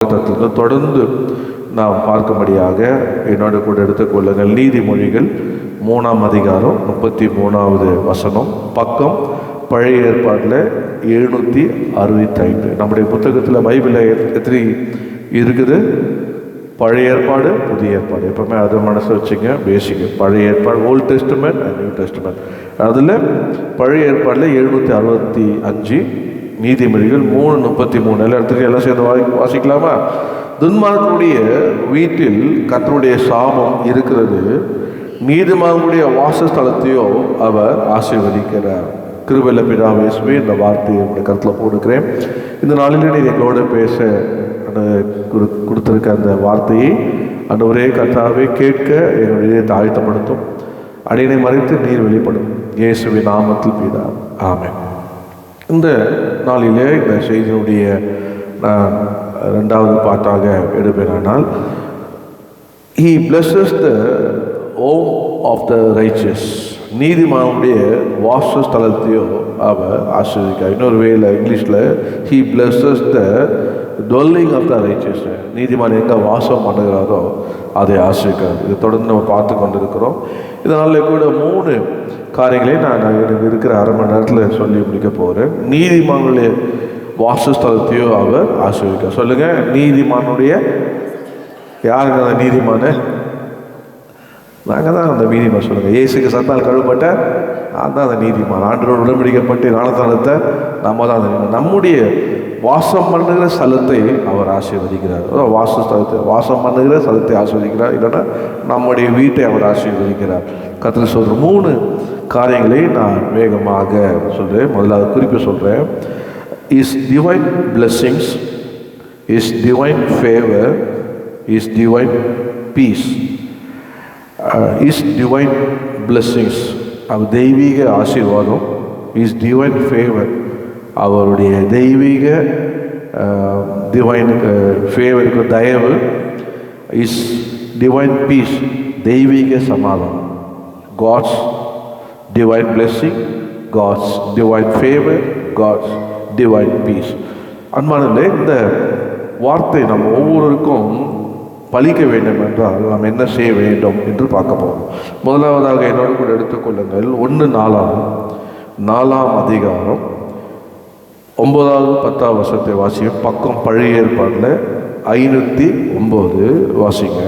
வாக்குத்தத்தங்கள் தொடர்ந்து நாம் பார்க்கும்படியாக என்னோட கூட எடுத்துக்கொள்ளுங்கள். நீதிமொழிகள் 3ஆம் அதிகாரம் 33வது வசனம், பக்கம் பழைய ஏற்பாட்டில் 765. நம்முடைய புத்தகத்தில் பைபிளில் எத்தனை இருக்குது? பழைய ஏற்பாடு, புதிய ஏற்பாடு. எப்பவுமே அதை மனசு வச்சுங்க. பேசிக்கு பழைய ஏற்பாடு, old testament and new testament. அதில் பழைய ஏற்பாடில் 765, நீதிமொழிகள் 3:33. எல்லா இடத்துலையும் எல்லாம் சேர்ந்து வாசிக்கலாமா? துன்மார்க்கனுடைய வீட்டில் கர்த்தருடைய சாபம் இருக்கிறது, நீதிமானுடைய வாசஸ்தலத்தையோ அவர் ஆசீர்வதிக்கிறார். கிருபையுள்ள பிதாவே, இந்த வார்த்தையை உங்களுடைய கருத்தில் போடுக்கிறேன். இந்த நாளில் நீர் எங்களோட பேச கொடுத்திருக்க அந்த வார்த்தையை ஒரே கர்த்தாவே கேட்க என்னுடைய தாழ்த்தப்படுத்தும். அடியனை மறைத்து நீர் வெளிப்படும். இயேசுவின் நாமத்தில் பிதா, ஆமென். இந்த நாளிலே இந்த செய்தியினுடைய நான் 2வது பாட்டாக எடுப்பேனால், He blesses the home of the righteous. நீதிமானுடைய வாசஸ்தலத்தையோ அவர் ஆசீர்வதிக்கிறார். இன்னொரு வேல இங்கிலீஷில் He blesses the dwelling of the righteous. நீதிமான் எங்கே வாசம் பண்ணுகிறாரோ அதை ஆசீர்வதிக்கிறார். இதை தொடர்ந்து நம்ம பார்த்து கொண்டிருக்கிறோம். இதனால் கூட 3 காரியங்களை நான் எனக்கு இருக்கிற அரை மணி நேரத்தில் சொல்லி முடிக்க போகிறேன். நீதிமானுடைய வாசஸ்தலத்தையோ அவர் ஆசீர்வதிக்கிறார். சொல்லுங்க, நீதிமானுடைய, யாருங்க அந்த நீதிமான? நாங்கள் தான் அந்த நீதிமான். சொல்லுங்கள், இயேசுக்கு சத்தால் கழுவப்பட்ட நான் தான் அந்த நீதிமான். ஆண்டவரோடு உடன்படிக்கப்பட்டு ஞானஸ்நானத்தை நம்ம தான் அந்த நீதிமான். நம்முடைய வாசம் பண்ணுகிற ஸ்தலத்தை அவர் ஆசீர்வதிக்கிறார். வாசஸ்தலத்தை, வாசம் பண்ணுகிற ஸ்தலத்தை ஆசீர்வதிக்கிறார். இல்லைன்னா நம்முடைய வீட்டை அவர் ஆசீர்வதிக்கிறார். கர்த்தர் சொல்கிற 3 காரியங்களை நான் வேகமாக சொல்கிறேன். முதலாவது குறிப்பு சொல்கிறேன். His divine blessings, His divine favor, His divine peace. His divine blessings, அவர் தெய்வீக ஆசீர்வாதம். His divine favor, அவருடைய தெய்வீக டிவைன் ஃபேவருக்கு தயவு. His divine peace, தெய்வீக சமாதானம். God's divine blessing, God's divine favor, God's divine peace. அன்பானவர்களே, இந்த வார்த்தை நம்ம ஒவ்வொருவருக்கும் பலிக்க வேண்டும் என்றால் நாம் என்ன செய்ய வேண்டும் என்று பார்க்க போகிறோம். முதலாவதாக என்னோடு கூட எடுத்துக்கொள்ளுங்கள். 4ஆம் அதிகாரம் 9வது 10வது வசனத்தை வாசிக்கும். பக்கம் பழைய ஏற்பாட்டில் 509 வாசிங்க.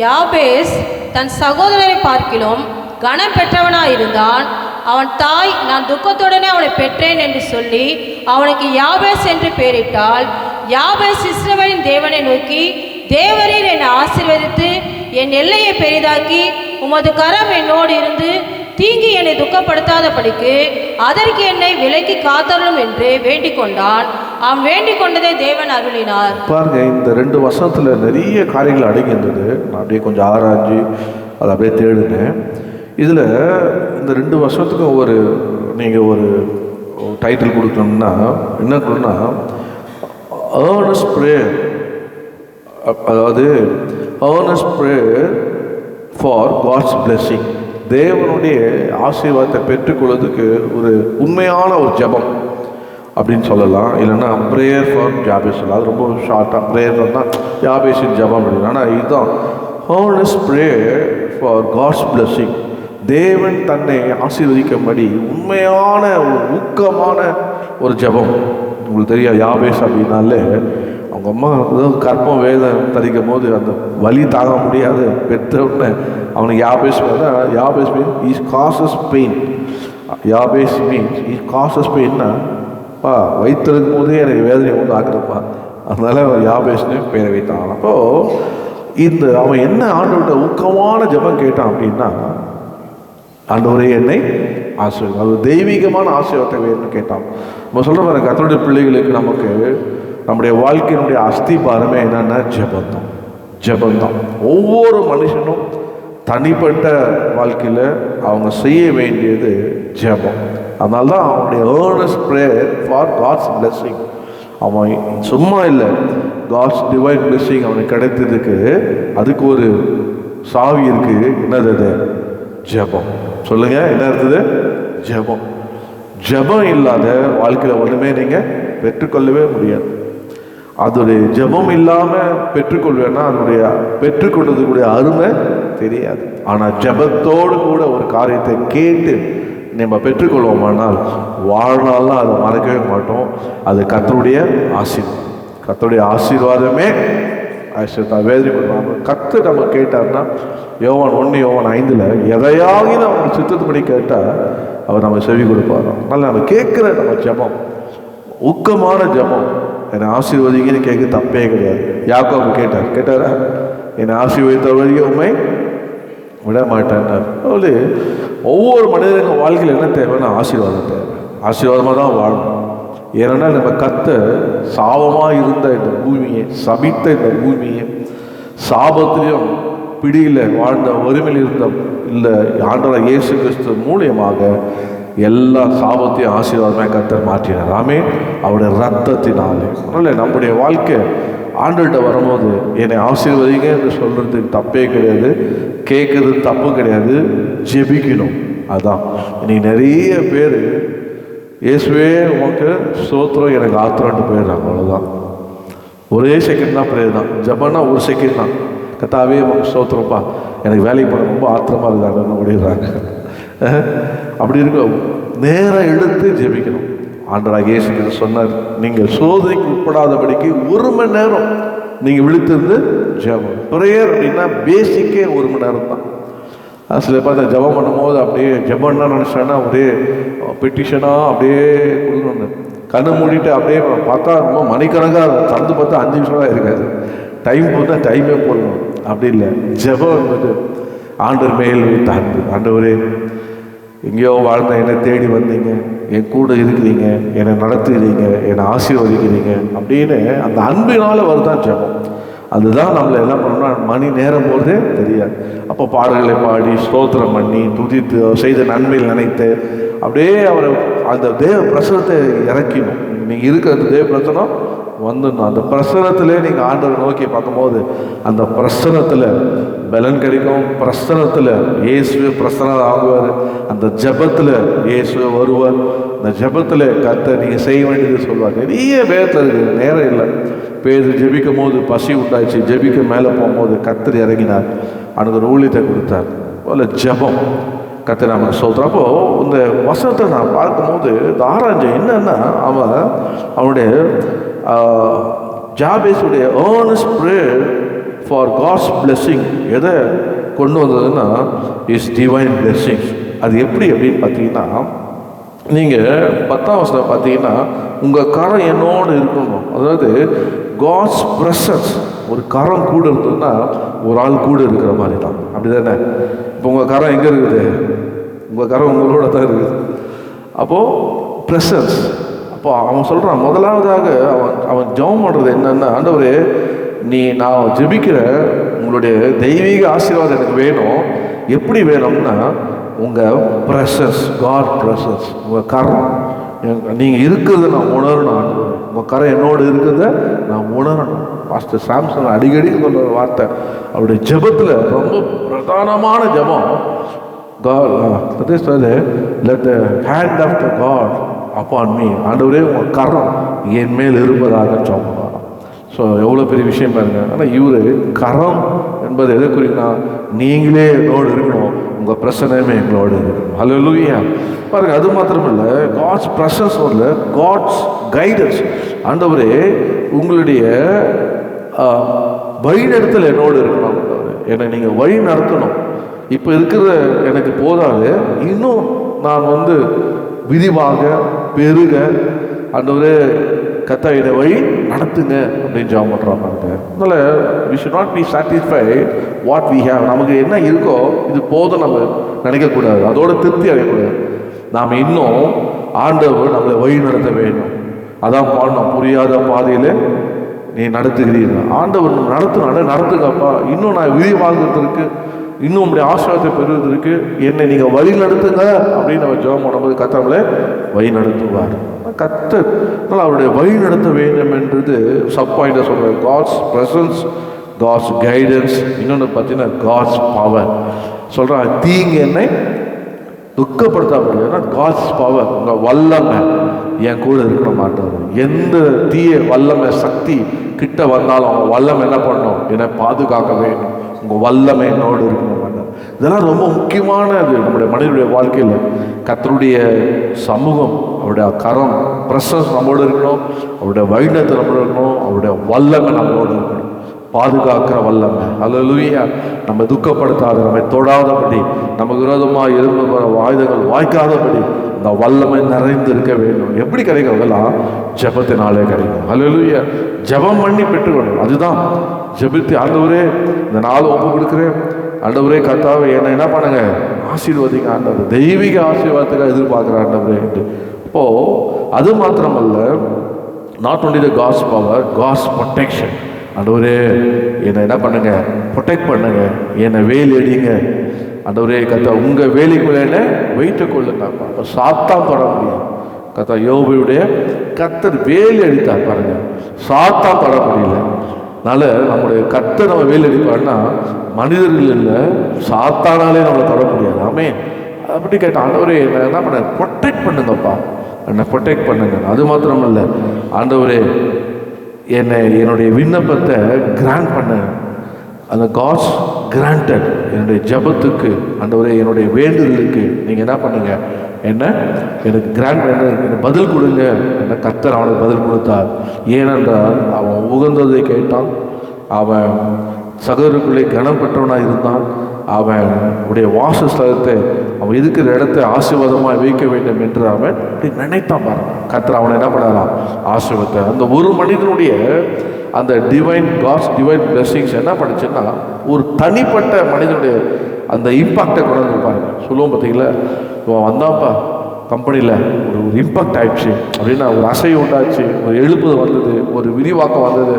யாபேஸ் தன் சகோதரரை பார்க்கிலும் கனம் பெற்றவனாயிருந்தான். அவன் தாய், நான் துக்கத்துடனே அவனை பெற்றேன் என்று சொல்லி அவனுக்கு யாபேஸ் என்று பெயரிட்டாள். யாபேஸ் இஸ்ரவேலின் தேவனை நோக்கி, தேவரீர் என்னை ஆசீர்வதித்து என் எல்லையை பெரிதாக்கி உமது கரம் என்னோடு இருந்து தீங்கி என்னை துக்கப்படுத்தாதபடிக்கு அதற்கு என்னை விலக்கி காத்தருளும் என்று வேண்டிக் கொண்டான். அவன் வேண்டிக் கொண்டதை தேவன் அருளினார். பாருங்க, இந்த 2 வசனத்துல நிறைய காரியங்கள் அடங்கி இருந்தது. நான் அப்படியே கொஞ்சம் ஆராய்ச்சி அதை அப்படியே தேடினேன். இதில் இந்த 2 வருஷத்துக்கும் நீங்கள் ஒரு டைட்டில் கொடுக்கணும்னா என்ன கொடுனா, earnest prayer. அதாவது earnest prayer for God's blessing. தேவனுடைய ஆசீர்வாதத்தை பெற்றுக்கொள்வதற்கு ஒரு உண்மையான ஒரு ஜெபம் அப்படின்னு சொல்லலாம். இல்லைன்னா ப்ரேயர் ஃபார் யாபேஸ் சொல்லலாம். அது ரொம்ப ஷார்ட்டாக ப்ரேயர் தான் யாபேஸின் ஜெபம் அப்படின்னு. ஆனால் இதுதான் earnest prayer for God's blessing. தேவன் தன்னை ஆசீர்வதிக்கும்படி உண்மையான ஒரு ஊக்கமான ஒரு ஜெபம். உங்களுக்கு தெரியும், யாபேஸ் அப்படின்னாலே அவங்க அம்மா கர்ப்பம் வேதம் தரிக்கும் போது அந்த வலி தாங்க முடியாது. பெற்றவுடனே அவனுக்கு Jabez Jabez mean is causes pain. Jabez means is causes பெயின்னா வயிற்றுக்கும் போதே எனக்கு வேதனை வந்து ஆக்குறப்பா, அதனால யாபேஸ்னு பேரை வைத்தான். அப்போது அவன் என்ன ஆண்டவர்கிட்ட ஊக்கமான ஜெபம் கேட்டான் அப்படின்னா, ஆண்டவரே என்னை ஆசீர்வதிங்க. அது தெய்வீகமான ஆசீர்வாதத்தை வேணும்னு கேட்டான். நம்ம சொல்கிற பாருங்க, கர்த்தருடைய பிள்ளைகளுக்கு நமக்கு நம்முடைய வாழ்க்கையினுடைய அஸ்திபாரமே என்னன்னா ஜெபந்தான். ஜெபந்தான். ஒவ்வொரு மனுஷனும் தனிப்பட்ட வாழ்க்கையில் அவங்க செய்ய வேண்டியது ஜெபம். அதனால தான் அவனுடைய earnest prayer for God's blessing. அவன் சும்மா இல்லை, God's divine blessing அவனுக்கு கிடைத்ததுக்கு அதுக்கு ஒரு சாவி இருக்குது. என்னது அது? ஜெபம். சொல்லுங்க, என்ன இருக்குது? ஜெபம். ஜெபம் இல்லாத வாழ்க்கையில் ஒன்றுமே நீங்கள் பெற்றுக்கொள்ளவே முடியாது. அதோடைய ஜெபம் இல்லாமல் பெற்றுக்கொள்வேன்னா அதனுடைய பெற்றுக்கொண்டதுக்குடைய அருமை தெரியாது. ஆனால் ஜெபத்தோடு கூட ஒரு காரியத்தை கேட்டு நம்ம பெற்றுக்கொள்வோமானால் வாழ்நாள்லாம் அதை மறக்கவே மாட்டோம். அது கர்த்தருடைய ஆசீர்வாதம். கர்த்தருடைய ஆசீர்வாதமே வேதனை பண்ணுவாங்க. கர்த்தர் நம்ம கேட்டார்னா யோவான் 1:5 எதையாகி நம்ம சித்தத்துப்படி கேட்டால் அவர் நம்ம செவி கொடுப்பார். அதனால் நம்ம கேட்குற நம்ம ஜெபம் ஊக்கமான ஜெபம், என்னை ஆசீர்வதிங்கன்னு கேட்க தப்பே கிடையாது. யாக்கோபு கேட்டாரா என்னை ஆசீர்வதித்த வழியை உண்மை விட மாட்டேன்னார். அதாவது ஒவ்வொரு மனிதனுக்கும் வாழ்க்கையில் என்ன தேவைன்னா ஆசீர்வாதம் தேவை. ஆசீர்வாதமாக தான் வாழணும். ஏன்னா நம்ம கர்த்தர் சாபமாக இருந்த இந்த பூமியை, சபித்த இந்த பூமியை, சாபத்திலையும் பிடியில் வாழ்ந்த வறுமையில் இருந்த இல்லை ஆண்டவர் இயேசு கிறிஸ்து மூலியமாக எல்லா சாபத்தையும் ஆசீர்வாதமாக கர்த்தர் மாற்றினார். ஆமென். அவருடைய ரத்தத்தினாலே. அதனால் நம்முடைய வாழ்க்கை ஆண்டுகிட்ட வரும்போது என்னை ஆசீர்வதிங்க என்று சொல்கிறதுக்கு தப்பே கிடையாது, கேட்குறது தப்பு கிடையாது, ஜெபிக்கணும். அதான் இன்னைக்கு நிறைய பேர் இயேசுவே உனக்கு ஸ்தோத்திரம் எனக்கு ஆத்திரம்ட்டு போயிடுறாங்க. அவ்வளோதான், ஒரே செகண்ட் தான் ப்ரேயர் தான். ஜெபம்னா ஒரு செகண்ட் தான். கர்த்தாவே உனக்கு ஸ்தோத்திரம்ப்பா, எனக்கு வேலைக்கு போட ரொம்ப ஆத்திரமாக இருக்குதான்னு ஓடிடுறாங்க. அப்படி இருக்க நேரம் எடுத்து ஜெபிக்கணும். ஆண்டவராகிய இயேசு கிறிஸ்து சொன்னார், நீங்கள் சோதனைக்கு உட்படாதபடிக்கு 1 மணி நேரம் நீங்கள் விழித்திருந்து ஜெபம். ப்ரேயர் அப்படின்னா பேசிக்கே 1 மணி நேரம் தான். சில பார்த்தா ஜெபம் பண்ணும்போது அப்படியே ஜெபம்னா நினச்சேன்னா ஒரே பெட்டிஷனாக அப்படியே கொடுக்கணுன்னு கண்ணு மூடிட்டு அப்படியே பார்த்தா ரொம்ப மணிக்கணக்காக தந்து பார்த்தா 5 நிமிஷம் தான் இருக்காது. டைம் பார்த்தா டைமே போடணும். அப்படி இல்லை, ஜெபம் என்பது ஆண்டவர் மேல் வைத்த அன்பு. ஆண்டவரே எங்கேயோ வாழ்ந்த என்னை தேடி வந்தீங்க, என் கூட இருக்கிறீங்க, என்னை நடத்துகிறீங்க, என்னை ஆசீர்வதிக்கிறீங்க அப்படின்னு அந்த அன்பினால் வருதான் ஜெபம். அதுதான் நம்மளை எல்லாம் பண்ணோம்னா மணி நேரம் போகிறதே தெரியாது. அப்போ பாடல்களை பாடி ஸ்தோத்திரம் பண்ணி துதித்து செய்த நன்மையில் நினைத்து அப்படியே அவரை அந்த தேவ பிரசனத்தை இறக்கணும். நீங்கள் இருக்கிற அந்த தேவ பிரசனம் வந்துடணும். அந்த பிரசனத்திலே நீங்கள் ஆண்டவரை நோக்கி பார்க்கும்போது அந்த பிரசனத்தில் பலன் கிடைக்கும். பிரசனத்தில் இயேசுவே பிரசனம் ஆகுவார். அந்த ஜெபத்தில் இயேசுவே வருவார். அந்த ஜெபத்தில் கர்த்தர் நீங்கள் செய்ய வேண்டியது சொல்லுவார். நிறைய வேதத்தில் இருக்குது, நேரம் இல்லை. பேர் ஜெபிக்கும் போது பசி உண்டாச்சு, ஜெபிக்க மேலே போகும்போது கர்த்தர் இறங்கினார், அவனுக்கு ஒரு ஊழியத்தை கொடுத்தார். போல ஜெபம் கர்த்தர் நமக்கு சொல்கிறான். அப்போது இந்த வசனத்தை நான் பார்க்கும்போது இந்த ஆராய்ச்சி என்னன்னா அவனுடைய ஜாபேஸுடைய earnest prayer for God's blessing எதை கொண்டு வந்ததுன்னா இஸ் டிவைன் blessings. அது எப்படி அப்படின்னு பார்த்தீங்கன்னா, நீங்கள் 10ஆம் வசனம் பார்த்தீங்கன்னா உங்கள் கரம் என்னோடு இருக்கணும். அதாவது காட்ஸ் ப்ரெசன்ஸ், ஒரு கரம் கூட இருந்ததுன்னா ஒரு ஆள் கூட இருக்கிற மாதிரி தான். அப்படி தானே? இப்போ உங்கள் கரம் எங்கே இருக்குது? உங்கள் கரம் உங்களோட தான் இருக்குது. அப்போது ப்ரெசன்ஸ். அப்போ அவன் சொல்கிறான், முதலாவதாக அவன் ஜெபம் பண்ணுறது என்னன்னா, ஆண்டவரே நான் ஜெபிக்கிற உங்களுடைய தெய்வீக ஆசீர்வாதம் எனக்கு வேணும். எப்படி வேணும்னா உங்கள் ப்ரெசன்ஸ், காட் ப்ரெசன்ஸ், உங்கள் கரம் நீங்கள் இருக்கிறத நான் உணரணும். ஆண்டவரே உங்கள் கரம் என்னோடு இருக்கிறத நான் உணரணும். மாஸ்டர் சாம்சன் அடிக்கடி சொல்கிற வார்த்தை, அவருடைய ஜெபத்தில் ரொம்ப பிரதானமான ஜெபம் God, let the hand of the God upon me. ஆண்டவரே உங்கள் கரம் என் மேல் இருப்பதாக சொல்லுவாங்க. ஸோ எவ்வளோ பெரிய விஷயம் பாருங்க. ஆனால் இவர் கரம் என்பது எதை குறிக்குன்னா, நீங்களே என்னோடு இருக்கணும், உங்கள் பிரசனமே எங்களோடு இருக்கணும். ஹல்லேலூயா. பாருங்கள், அது மாத்திரமில்லை, காட்ஸ் ப்ரெசன்ஸ் வரல, காட்ஸ் கைடன்ஸ். ஆண்டவரே உங்களுடைய வழி நடத்தல் என்னோடு இருக்கணும். என்னை நீங்கள் வழி நடத்தணும். இப்போ இருக்கிற எனக்கு போதாது, இன்னும் நான் விரிவாக பெருக ஆண்டவரே கர்த்தாவிட வழி நடத்துங்க அப்படின்னு ஜெபம் பண்ணுறாங்க. அதனால் we should not be satisfied what we have. நமக்கு என்ன இருக்கோ இது போதும் நம்ம நினைக்கக்கூடாது, அதோட திருப்தி அடையக்கூடாது. நாம் இன்னும் ஆண்டவர் நம்மளை வழி நடத்த வேண்டும். அதான் பாடணும், புரியாத பாதையில் நீ நடத்துகிறீர்கள். ஆண்டவர் நடத்துங்கப்பா, இன்னும் நான் விரிவாகிறதுக்கு, இன்னும் உங்களுடைய ஆசீர்வாதத்தை பெறுவதற்கு என்னை நீங்கள் வழி நடத்துங்க அப்படின்னு நம்ம ஜெபம் பண்ணும்போது கர்த்தர் வழி நடத்துவார். கர்த்தர் அவருடைய வழி நடத்த வேண்டும் என்றது சப் பாயிண்டாக சொல்கிறார். காட்ஸ் ப்ரெசன்ஸ், காட்ஸ் கைடன்ஸ், இன்னொன்று பார்த்தீங்கன்னா காட்ஸ் பவர். சொல்கிறான், தீங்கு என்னை துக்கப்படுத்த முடியாது, காட்ஸ் பவர், உங்கள் வல்லமை என் கூட இருக்க மாட்டார். எந்த தீய வல்லமை சக்தி கிட்ட வந்தாலும் அவங்க வல்லமை என்ன பண்ணணும், என்னை பாதுகாக்க வேணும், உங்கள் வல்லமை என்னோடு இருக்கணும். இதெல்லாம் ரொம்ப முக்கியமானது நம்முடைய மனிதனுடைய வாழ்க்கையில். கர்த்தருடைய சமூகம், அவருடைய கரம் பிரசன்ஸ் நம்மளோடு இருக்கணும், அவருடைய வைணத்தை நம்மளோட இருக்கணும், அவருடைய வல்லமை நம்மளோடு இருக்கணும், பாதுகாக்கிற வல்லமை. அல்லேலூயா. நம்ம துக்கப்படுத்தாத, நம்மை தொடாதபடி, நமக்கு விரோதமாக எழுந்து போகிற ஆயுதங்கள் வாய்க்காதபடி அந்த வல்லமை நிறைந்து இருக்க வேண்டும். எப்படி கிடைக்கிறதெல்லாம் ஜெபத்தினாலே கிடைக்கும். அல்லேலூயா. ஜெபம் பண்ணி பெற்றுக்கணும். அதுதான் ஜெபித்து, ஆண்டவரே இந்த நாள் ஒப்பு கொடுக்குறேன், ஆண்டவரே கர்த்தாவே என்னை என்ன பண்ணுங்க, ஆசீர்வதிங்க ஆண்டவர், தெய்வீக ஆசீர்வாதத்துக்காக எதிர்பார்க்குற ஆண்டவரே என்று. இப்போது அது மாத்திரமல்ல, not only the God's power, God's protection. ஆண்டவரே என்னை என்ன பண்ணுங்க, ப்ரொடெக்ட் பண்ணுங்க, என்னை வேலி அடிங்க ஆண்டவரே கர்த்தா, உங்கள் வேலிக்குள்ள என்ன வைத்து கொள்ளுங்கப்பா. அப்போ சாத்தான் தொட முடியும். கர்த்தா யோபுடைய கர்த்தர் வேலி அடித்தார் பாருங்க, சாத்தான் தொட முடியல. அதனால நம்முடைய கர்த்தர் நம்ம வேலி அடிப்பாருன்னா மனிதர்கள் இல்லை, சாத்தானாலே நம்மளை தொட முடியாது. ஆமே. அப்படி கேட்டால் ஆண்டவரே என்ன பண்ண, ப்ரொடெக்ட் பண்ணுங்கப்பா, என்னை ப்ரொடெக்ட் பண்ணுங்க. அது மாத்திரம் இல்லை, ஆண்டவரே என்னுடைய விண்ணப்பத்தை கிராண்ட் பண்ண, அந்த காட்ஸ் கிராண்டட், என்னுடைய ஜபத்துக்கு ஆண்டவரே, என்னுடைய வேண்டுதலுக்கு நீங்கள் என்ன பண்ணுங்க, எனக்கு கிராண்ட் என்ன பதில் கொடுங்க. என்ன கர்த்தர் அவனுக்கு பதில் கொடுத்தார். ஏனென்றால் அவன் உகந்ததை கேட்டான், அவன் சகோதரர்களை கனம் பெற்றவனாக இருந்தான், அவன் உடைய வாசஸ்தலத்தை, அவன் இருக்கிற இடத்தை ஆசீர்வாதமாக வைக்க வேண்டும் என்று அவன் அப்படி நினைத்தான் பாருங்க. கர்த்தர் அவனை என்ன பண்ணலாம், ஆசீர்வாதத்தை. அந்த ஒரு மனிதனுடைய அந்த காட்ஸ் டிவைன் பிளெஸிங்ஸ் என்ன பண்ணுச்சுன்னா, ஒரு தனிப்பட்ட மனிதனுடைய அந்த இம்பாக்டை கொண்டு வந்து பாருங்க. சொல்லுவோம் பார்த்தீங்களா, இவன் வந்தான்ப்பா கம்பெனியில், ஒரு இம்பாக்ட் ஆயிடுச்சு அப்படின்னா, ஒரு அசை உண்டாச்சு, ஒரு எழுப்புதல் வந்தது, ஒரு விரிவாக்கம் வந்தது,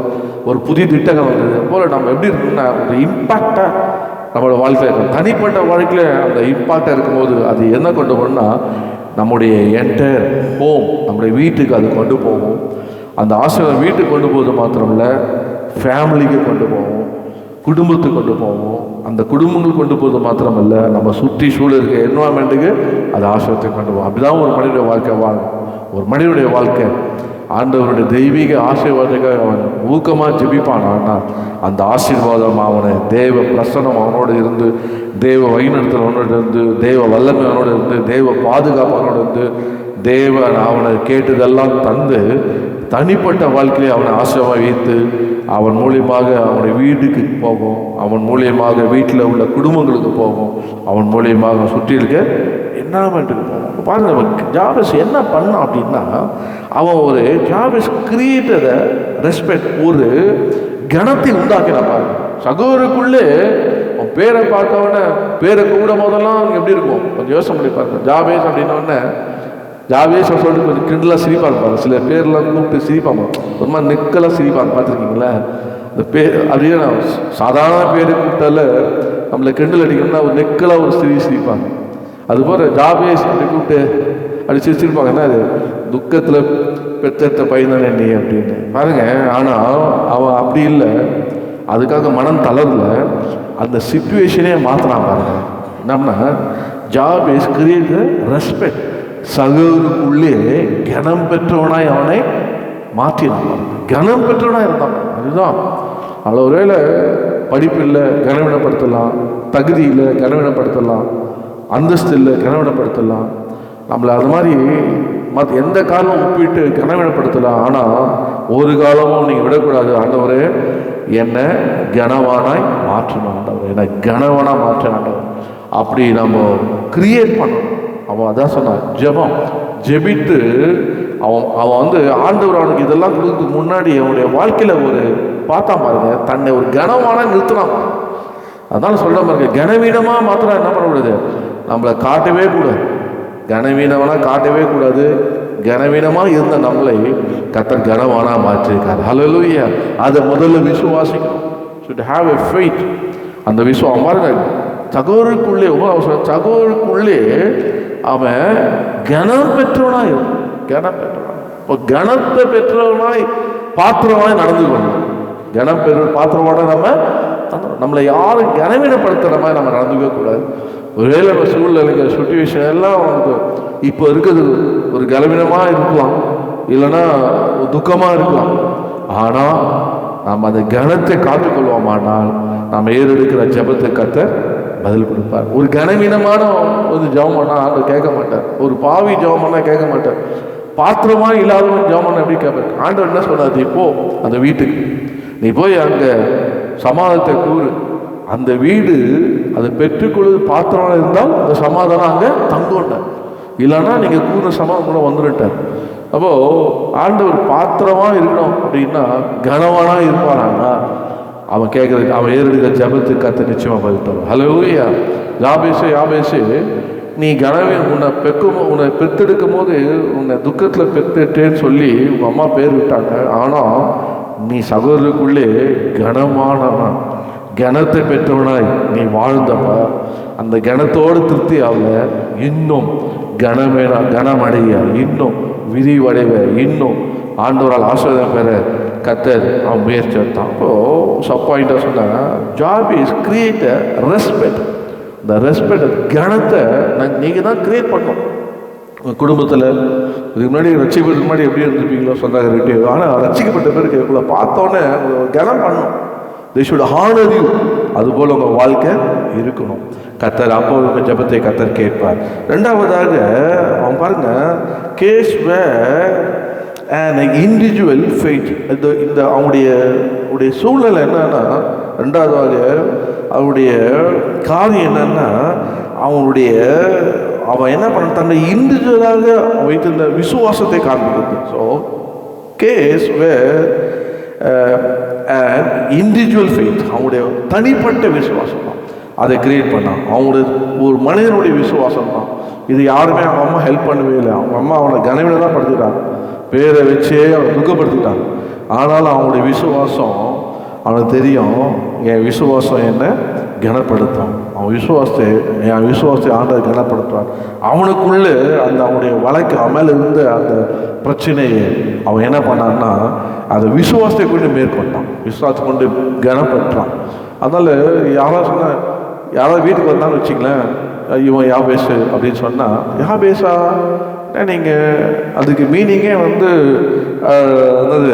ஒரு புதிய திட்டங்கள் வந்தது. போல் நம்ம எப்படி இருக்குன்னா, ஒரு இம்பாக்டாக நம்மளோட வாழ்க்கையில் இருக்கும். தனிப்பட்ட வாழ்க்கையில் அந்த இம்பாக்டாக இருக்கும்போது அது என்ன கொண்டு போகணும்னா, நம்முடைய என்டையர் ஹோம், நம்முடைய வீட்டுக்கு அது கொண்டு போகும். அந்த ஆசீர்வாதம் வீட்டுக்கு கொண்டு போவது மாத்திரம் இல்லை, ஃபேமிலிக்கு கொண்டு போவோம், குடும்பத்துக்கு கொண்டு போவோம். அந்த குடும்பங்கள் கொண்டு போவது மாத்திரம் இல்லை, நம்ம சுற்றி சூழல் இருக்க என்வாரன்மெண்ட்டுக்கு அது ஆசீர்வாதத்தை கொண்டு போவோம். அப்படிதான் ஒரு மனிதனுடைய வாழ்க்கை வாழும். ஒரு மனிதனுடைய வாழ்க்கை ஆண்டவருடைய தெய்வீக ஆசீர்வாதத்துக்காக அவன் ஊக்கமாக ஜெபிப்பான். ஆனால் அந்த ஆசீர்வாதம் அவனை தேவ பிரசனம் அவனோடு இருந்து, தேவ வழிநடத்தல் அவனோடு இருந்து, தேவ வல்லமை அவனோடு இருந்து, தேவ பாதுகாப்பு அவனோடு இருந்து, தேவன் அவனை கேட்டதெல்லாம் தந்து தனிப்பட்ட வாழ்க்கையை அவனை ஆசீர்வாதமாக வைத்து, அவன் மூலியமாக அவனுடைய வீட்டுக்கு போகும், அவன் மூலியமாக வீட்டில் உள்ள குடும்பங்களுக்கு போகும், அவன் மூலியமாக சுற்றி இருக்க என்வரான்மெண்ட்டுக்கு போகும். பாருங்க, ஜாபஸ் என்ன பண்ணான் அப்படின்னா, அவன் ஒரு ஜாபஸ் கிரியேட்டத ரெஸ்பெக்ட், ஒரு கணத்தை உண்டாக்கினான் பாருங்க. சகோதரருக்குள்ளே அவன் பேரை பார்த்தவொடனே, பேரை கூட முதல்லாம் எப்படி இருக்கும் கொஞ்சம் யோசனை பண்ணி பாருங்க. ஜாபேஸ் அப்படின்னோடனே, ஜாபேஸ் சொல்லிட்டு கொஞ்சம் கிண்டலாக சிரிப்பாங்க பாருங்க. சில பேர்லாம் கூப்பிட்டு சிரிப்பாங்க, ஒரு மாதிரி நெக்கெல்லாம் சிரிப்பாங்க, பார்த்துருக்கீங்களா? இந்த பேர் அப்படியே சாதாரண பேர் கூப்பிட்டால நம்மளை கிண்டல் அடிக்கணும்னா ஒரு நெக்கெல்லாம் ஒரு சிரிப்பாங்க. அதுபோல் ஜாபேஸ் அப்படி கூப்பிட்டு அப்படி சிரிச்சிருப்பாங்க, என்ன அது துக்கத்தில் பெற்ற பையன் நீ அப்படின்னு பாருங்க. ஆனால் அவன் அப்படி இல்லை, அதுக்காக மனம் தளரல, அந்த சிச்சுவேஷனே மாற்றினான் பாருங்க. என்னம்னா, ஜாபேஸ் கிரியேட் ரெஸ்பெக்ட், சகோதரருக்குள்ளே கனம் பெற்றவனாய் அவனை மாற்றினான். கனம் பெற்றவனாய் இருந்தான். அதுதான் அதில் ஒருவேளை படிப்பு இல்லை, கனவீனப்படுத்தலாம், தகுதி இல்லை, கனவீனப்படுத்தலாம், அந்தஸ்து இல்லை, கனவீனப்படுத்தலாம், நம்மளை அது மாதிரி மற்ற எந்த காலமும் ஒப்பிட்டு கனவீனப்படுத்தலாம். ஆனால் ஒரு காலமும் நீங்கள் விடக்கூடாது. ஆண்டவரே என்னை கனவானாய் மாற்றணும், ஆண்டவர் என்னை கனவானாக மாற்ற ஆண்டவர், அப்படி நம்ம கிரியேட் பண்ணணும். அவன் அதான் சொன்னான், ஜெபம் ஜெபித்து அவன் வந்து ஆண்டவர் அவனுக்கு இதெல்லாம் கொடுக்கறதுக்கு முன்னாடி அவனுடைய வாழ்க்கையில் ஒரு பார்த்தா பாருங்க, தன்னை ஒரு கனவான நிறுத்தினான். அதனால சொல்ல பாருங்க, கனவீனமாக மாத்திரம் என்ன பண்ணக்கூடாது, நம்மளை காட்டவே கூடாது, கனவீனவனா காட்டவே கூடாது. கனவீனமாக இருந்த நம்மளை கர்த்தர் கனவானா மாற்றிருக்காரு. ஹல்லேலூயா. அதை முதல்ல விசுவாசிக்கணும். should have a faith. அந்த விசுவாசம் பாருங்க, சகோதரருக்குள்ளே சகோதரருக்குள்ளே அவன் கனம் பெற்றவனாய், கனம் பெற்றவனாய், இப்போ கனத்தை பெற்றவனாய் பாத்திரமாய் நடந்து கொள்ளணும். கனம் பெற்ற பாத்திரமான நம்மளை யாரும் கனவீனப்படுத்துகிற மாதிரி நம்ம நடந்துக்கவே கூடாது. ஒருவேளை நம்ம சூழ்நிலைங்க சுச்சுவேஷன் எல்லாம் அவனுக்கு இப்போ இருக்கிறது ஒரு கனவீனமாக இருக்கலாம், இல்லைன்னா துக்கமாக இருக்கலாம். ஆனால் நாம் அந்த கனத்தை காத்துக்கொள்வோமானால் நாம் ஏறெடுக்கிற ஜெபத்துக்கு கர்த்தர் பதில் கொடுப்பார். ஒரு கனவீனமான ஒரு ஜெபம் பண்ணால் ஆண்டவர் கேட்க மாட்டார். ஒரு பாவி ஜெபம் பண்ணால் கேட்க மாட்டார். பாத்திரமா இல்லாதவன் ஜெபம் பண்ண எப்படி கேட்பார்? ஆண்டவர் என்ன சொன்னார்? நீ போ அந்த வீட்டுக்கு, நீ போய் அங்கே சமாதானத்தை கூறு. அந்த வீடு அதை பெற்றுக்கொள்வது பாத்திரம் இருந்தால் அந்த சமாதானம் அங்கே தங்கோட்டார். இல்லைன்னா நீங்கள் கூற சமாதானம் கூட வந்துட்டார். அப்போது ஆண்டவர் பாத்திரமாக இருக்கணும் அப்படின்னா கனவானா இருப்பாரான்னா அவன் கேட்குறது, அவன் ஏறெடுக்கிற ஜெபத்துக்கு கர்த்தர் நிச்சயமாக பதில் தருவார். ஹல்லேலூயா. யாபேசு நீ உன்னை பெற்றெடுக்கும் போது உன்னை துக்கத்தில் பெற்றுட்டேன்னு சொல்லி உங்கள் அம்மா பேர் விட்டாங்க. ஆனால் நீ சகோதரருக்குள்ளே கனமானவன், கனத்தை பெற்றவனாய் நீ வாழ்ந்தப்ப அந்த கனத்தோடு திருப்தி ஆகல, இன்னும் கனமடைய, இன்னும் விரிவடைவ, இன்னும் ஆண்டவரால் ஆசீர்வாதம் பெற கர்த்தர் அவன் முயற்சி எடுத்தான். அப்போது சப்பாயிண்டாக சொன்னால் ஜாப் இஸ் கிரியேட் ரெஸ்பெக்ட். இந்த ரெஸ்பெக்ட் கனத்தை நீங்கள் தான் கிரியேட் பண்ணணும். உங்கள் குடும்பத்தில் இதுக்கு முன்னாடி ரசிக்கப்பட்ட முன்னாடி எப்படி இருந்திருப்பீங்களோ சொந்தக்காரர்கிட்டே, ஆனால் ரசிக்கப்பட்ட பேருக்கு இவ்வளோ பார்த்தோன்னே கனம் பண்ணணும். they should honor you. அதுபோல் உங்கள் வாழ்க்கை இருக்கணும். கர்த்தர் அப்போ உங்கள் ஜெபத்தை கர்த்தர் கேட்பார். ரெண்டாவதாக அவன் பாருங்க, case where an individual fate. இந்த அவனுடைய சூழ்நிலை என்னன்னா, ரெண்டாவதாக அவனுடைய காரியம் என்னன்னா, அவன் என்ன பண்ண தன்னை இண்டிவிஜுவலாக வைத்திருந்த விசுவாசத்தை காண்பிக்கிறது. So case where individual faith, அவங்களுடைய தனிப்பட்ட விசுவாசம் தான் அதை கிரியேட் பண்ணான். அவங்களுடைய ஒரு மனிதனுடைய விசுவாசம் தான் இது. யாருமே அவங்க அம்மா ஹெல்ப் பண்ணவே இல்லை. அவங்க அம்மா அவனை கனவில தான் படுத்திட்டாங்க, பேரை வச்சே அவனை துக்கப்படுத்திட்டாங்க. ஆனாலும் அவங்களுடைய விசுவாசம் அவனுக்கு தெரியும், என் விசுவாசம் என்ன கனப்படுத்தும். என் விசுவாசத்தை ஆண்டவர் கனப்படுத்துவார். அவனுக்குள்ளே அந்த அவனுடைய வழக்கு அவன் இருந்த அந்த பிரச்சனையை அவன் என்ன பண்ணான்னா அந்த விசுவாசத்தை கொண்டு மேற்கொண்டான், விசுவாசத்தை கொண்டு கனப்படுத்துறான். அதனால் யாராவது வீட்டுக்கு வந்தான்னு வச்சிங்களேன், இவன் யாபேசு அப்படின்னு சொன்னால், யாபேசா நீங்கள் அதுக்கு மீனிங்கே என்னது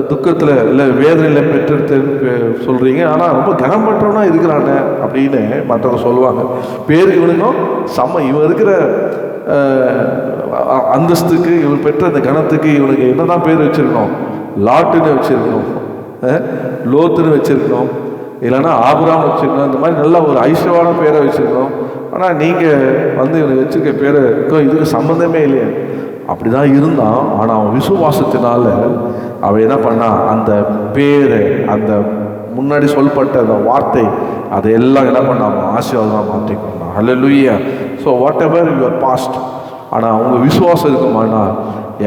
துக்கத்தில் இல்லை வேதனையில் பெற்றெடுத்தேன்னு சொல்கிறீங்க, ஆனால் ரொம்ப கனம் பண்ணுறவனா இருக்கிறானே அப்படின்னு மற்றவங்க சொல்லுவாங்க. பேருக்கு இவனுக்கும் இவன் இருக்கிற அந்தஸ்துக்கு, இவன் பெற்ற அந்த கணத்துக்கு இவனுக்கு என்னதான் பேர் வச்சிருக்கணும்? லாட்டுன்னு வச்சிருக்கணும், லோத்துன்னு வச்சிருக்கணும், இல்லைன்னா ஆபராம் வச்சுருக்கணும். இந்த மாதிரி நல்ல ஒரு ஐஸ்வர்யமான பேரை வச்சுருக்கணும். ஆனால் நீங்கள் இவனுக்கு வச்சுருக்க பேரை இதுக்கு சம்மந்தமே இல்லையே. அப்படி தான் இருந்தான். ஆனால் அவன் விசுவாசத்தினால அவன் என்ன பண்ணான், அந்த பேரை, அந்த முன்னாடி சொல்லப்பட்ட அந்த வார்த்தை, அதையெல்லாம் என்ன பண்ணான், ஆசீர்வாதமாக மாற்றிக்கொண்டான். Hallelujah. So whatever your past, ஆனால் அவங்க விசுவாசம் இருக்குமானா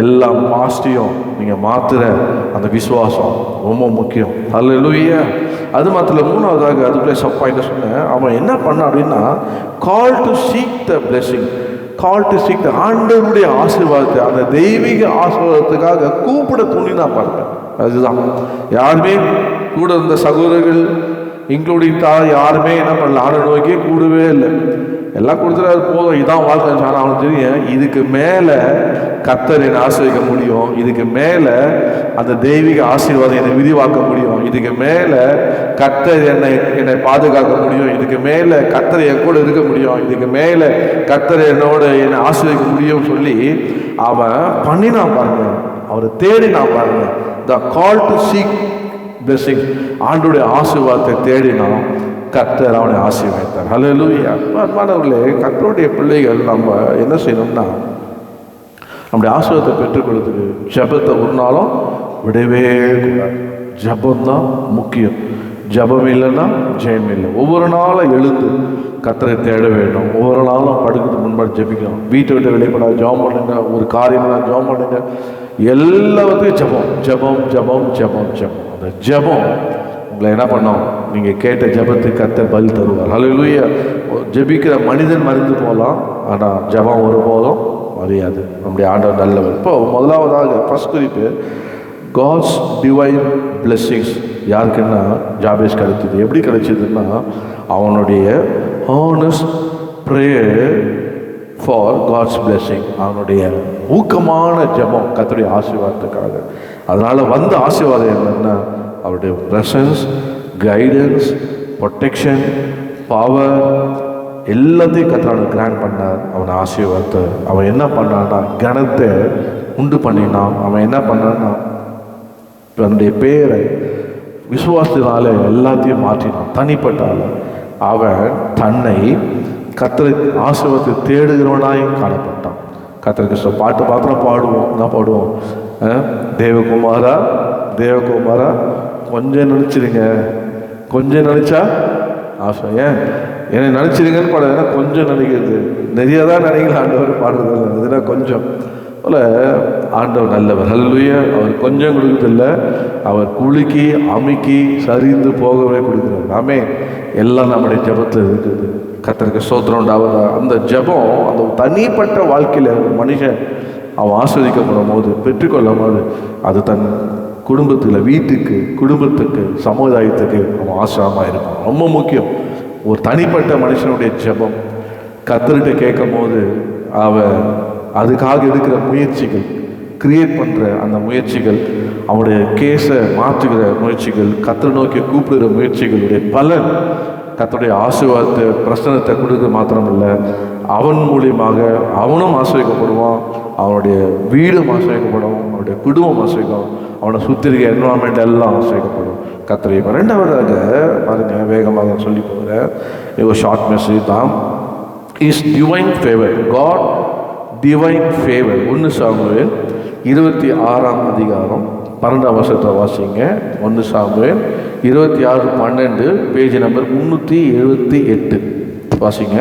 எல்லா பாஸ்டையும் நீங்கள் மாற்றுற அந்த விசுவாசம் ரொம்ப முக்கியம். ஹல்லேலூயா. அது மாத்திரம் மூணாவதாக அதுக்குள்ளே சப்பாயின்னு சொன்னேன். அவன் என்ன பண்ணான் அப்படின்னா, call to seek the blessing, call to seek the ஆண்டவருடைய ஆசீர்வாதத்தை, அந்த தெய்வீக ஆசீர்வாதத்துக்காக கூப்பிட துணினா பாருங்க. அதுதான் யாருமே கூட இருந்த சகோதரர்கள் இன்க்ளூடிங் யாருமே என்ன பண்ணல, ஆண்டை நோக்கி கூடவே இல்லை. எல்லாம் கொடுத்துறாரு, போதும், இதான் வாழ்க்கை. ஆனால் அவனுக்கு தெரியும், இதுக்கு மேலே கர்த்தர் என்னை ஆசீர்வதிக்க முடியும், இதுக்கு மேலே அந்த தெய்வீக ஆசீர்வாதம் என்னை விரிவாக்க முடியும், இதுக்கு மேலே கர்த்தர் என்னை பாதுகாக்க முடியும், இதுக்கு மேலே கர்த்தர் என் கூட இருக்க முடியும், இதுக்கு மேலே கர்த்தர் என்னை ஆசீர்வதிக்க முடியும் சொல்லி அவன் பண்ணினான் பாருங்க. அவரை தேடினான் பாருங்க. த கால் டு சீக் பிளெஸிங், ஆண்டோடைய ஆசீர்வாதத்தை தேடினான், கர்த்தர் அவனை ஆசீர்வதித்தார். ஹல்லேலூயா. அன்பானவர்களே, கர்த்தருடைய பிள்ளைகள் நம்ம என்ன செய்யணும்னா, நம்முடைய ஆசீர்வாதத்தை பெற்றுக்கொள்றதுக்கு ஜெபத்தை ஒரு நாளும் விடவே கூடாது. ஜெபம்தான் முக்கியம். ஜெபம் இல்லைன்னா ஜெயம் இல்லை. ஒவ்வொரு நாளும் எழுந்து கர்த்தரை தேட வேண்டும். ஒவ்வொரு நாளும் படுக்கிறதுக்கு முன்பாடு ஜெபிக்கணும். வீட்டை விட்டு வெளிப்படாது ஜெபம் பண்ணுங்க. ஒரு காரியம்னா ஜெபம் பண்ணுங்க. எல்லாத்துக்கும் ஜெபம் ஜெபம் ஜெபம் ஜெபம் ஜெபம். அந்த ஜெபம் உங்களை என்ன பண்ணோம், நீங்கள் கேட்ட ஜெபத்துக்கு கர்த்தர் பதில் தருவார். ஹல்லேலூயா. ஜெபிக்கிற மனிதன் மறைந்து போகலாம், ஆனால் ஜெபம் ஒருபோதும் மறையாது. நம்முடைய ஆண்டவர் நல்லவர். இப்போ முதலாவதாக ஃபர்ஸ்ட் குறிப்பு, காட்ஸ் டிவைன் பிளெஸிங்ஸ் யாருக்குன்னா ஜாபேஸ் கிடைச்சது. எப்படி கிடைச்சதுன்னா, அவனுடைய honest prayer for God's blessing. அவனுடைய ஊக்கமான ஜெபம் கர்த்தருடைய ஆசீர்வாதத்துக்காக. அதனால் வந்த ஆசீர்வாதம் என்னன்னா அவருடைய ப்ரெசன்ஸ், கைடன்ஸ், ப்ரொடெக்ஷன், பவர் எல்லாத்தையும் கர்த்தர் கிராண்ட் பண்ணார். அவனை ஆசீர்வாதத்தை அவன் என்ன பண்ணான்னா கனத்தை உண்டு பண்ணினான். அவன் என்ன பண்ணான்னா தன்னுடைய பேரை விசுவாசத்தினால எல்லாத்தையும் மாற்றினான். தனிப்பட்டால அவன் தன்னை கர்த்தரை ஆசீர்வாதத்தை தேடுகிறவனாய் காணப்பட்டான். கர்த்தருக்கு பாட்டு மாத்திரம் பாடுவோம், தான் பாடுவோம், தேவகுமாரா தேவகுமாரா கொஞ்சம் நினச்சிருங்க, கொஞ்சம் நினச்சா ஆசை, என்னை நினச்சிருங்கன்னு பாடுறதுன்னா கொஞ்சம் நினைக்கிறது, நிறைய தான் நினைக்கல ஆண்டவர் பாடுறது அதுனா கொஞ்சம் போல. ஆண்டவர் நல்லவர், ஹல்லேலூயா. அவர் கொஞ்சம் கொடுக்குறதில்ல, அவர் குலுக்கி அமுக்கி சரிந்து போகவே கொடுக்குறாரு. ஆமே, எல்லாம் நம்முடைய ஜெபத்தில் இருக்குது. கர்த்தருக்கு ஸ்தோத்திரம் உண்டாவதா. அந்த ஜெபம் அந்த தனிப்பட்ட வாழ்க்கையில் மனுஷன் அவன் ஆஸ்வதிக்கப்படும் போது, பெற்றுக்கொள்ளும் போது, அது தன் குடும்பத்தில், வீட்டுக்கு, குடும்பத்துக்கு, சமுதாயத்துக்கு அவன் ஆசிரமாக இருப்பான். ரொம்ப முக்கியம். ஒரு தனிப்பட்ட மனுஷனுடைய ஜெபம் கர்த்தர்கிட்ட கேட்கும் போது அவன் அதுக்காக எடுக்கிற முயற்சிகள், கிரியேட் பண்ணுற அந்த முயற்சிகள், அவனுடைய கேஸை மாற்றுகிற முயற்சிகள், கர்த்தரை நோக்கி கூப்பிடுகிற முயற்சிகளுடைய பலன் கர்த்தருடைய ஆசீர்வாதத்தை, பிரசனத்தை கொடுக்க மாத்திரமில்லை, அவன் மூலியமாக அவனும் ஆசீர்வதிக்கப்படுவான், அவனுடைய வீடும் ஆசீர்வதிக்கப்படும், அவனுடைய குடும்பம் ஆசீர்வதிக்கும், அவனை சுற்றி இருக்க என்வரான்மெண்ட் எல்லாம் ஆசீர்வதிக்கப்படும். கர்த்தரை ரெண்டாவதாக பாருங்க, வேகமாக சொல்லி போகிறேன், ஒரு ஷார்ட் மெசேஜ் தான். Is divine favour, God divine favour. 1 Samuel 26ஆம் அதிகாரம் 12ஆம் வசனத்தை வாசிங்க. 1 சாமுவேல் 26:12, பேஜ் நம்பர் 378 வாசிங்க.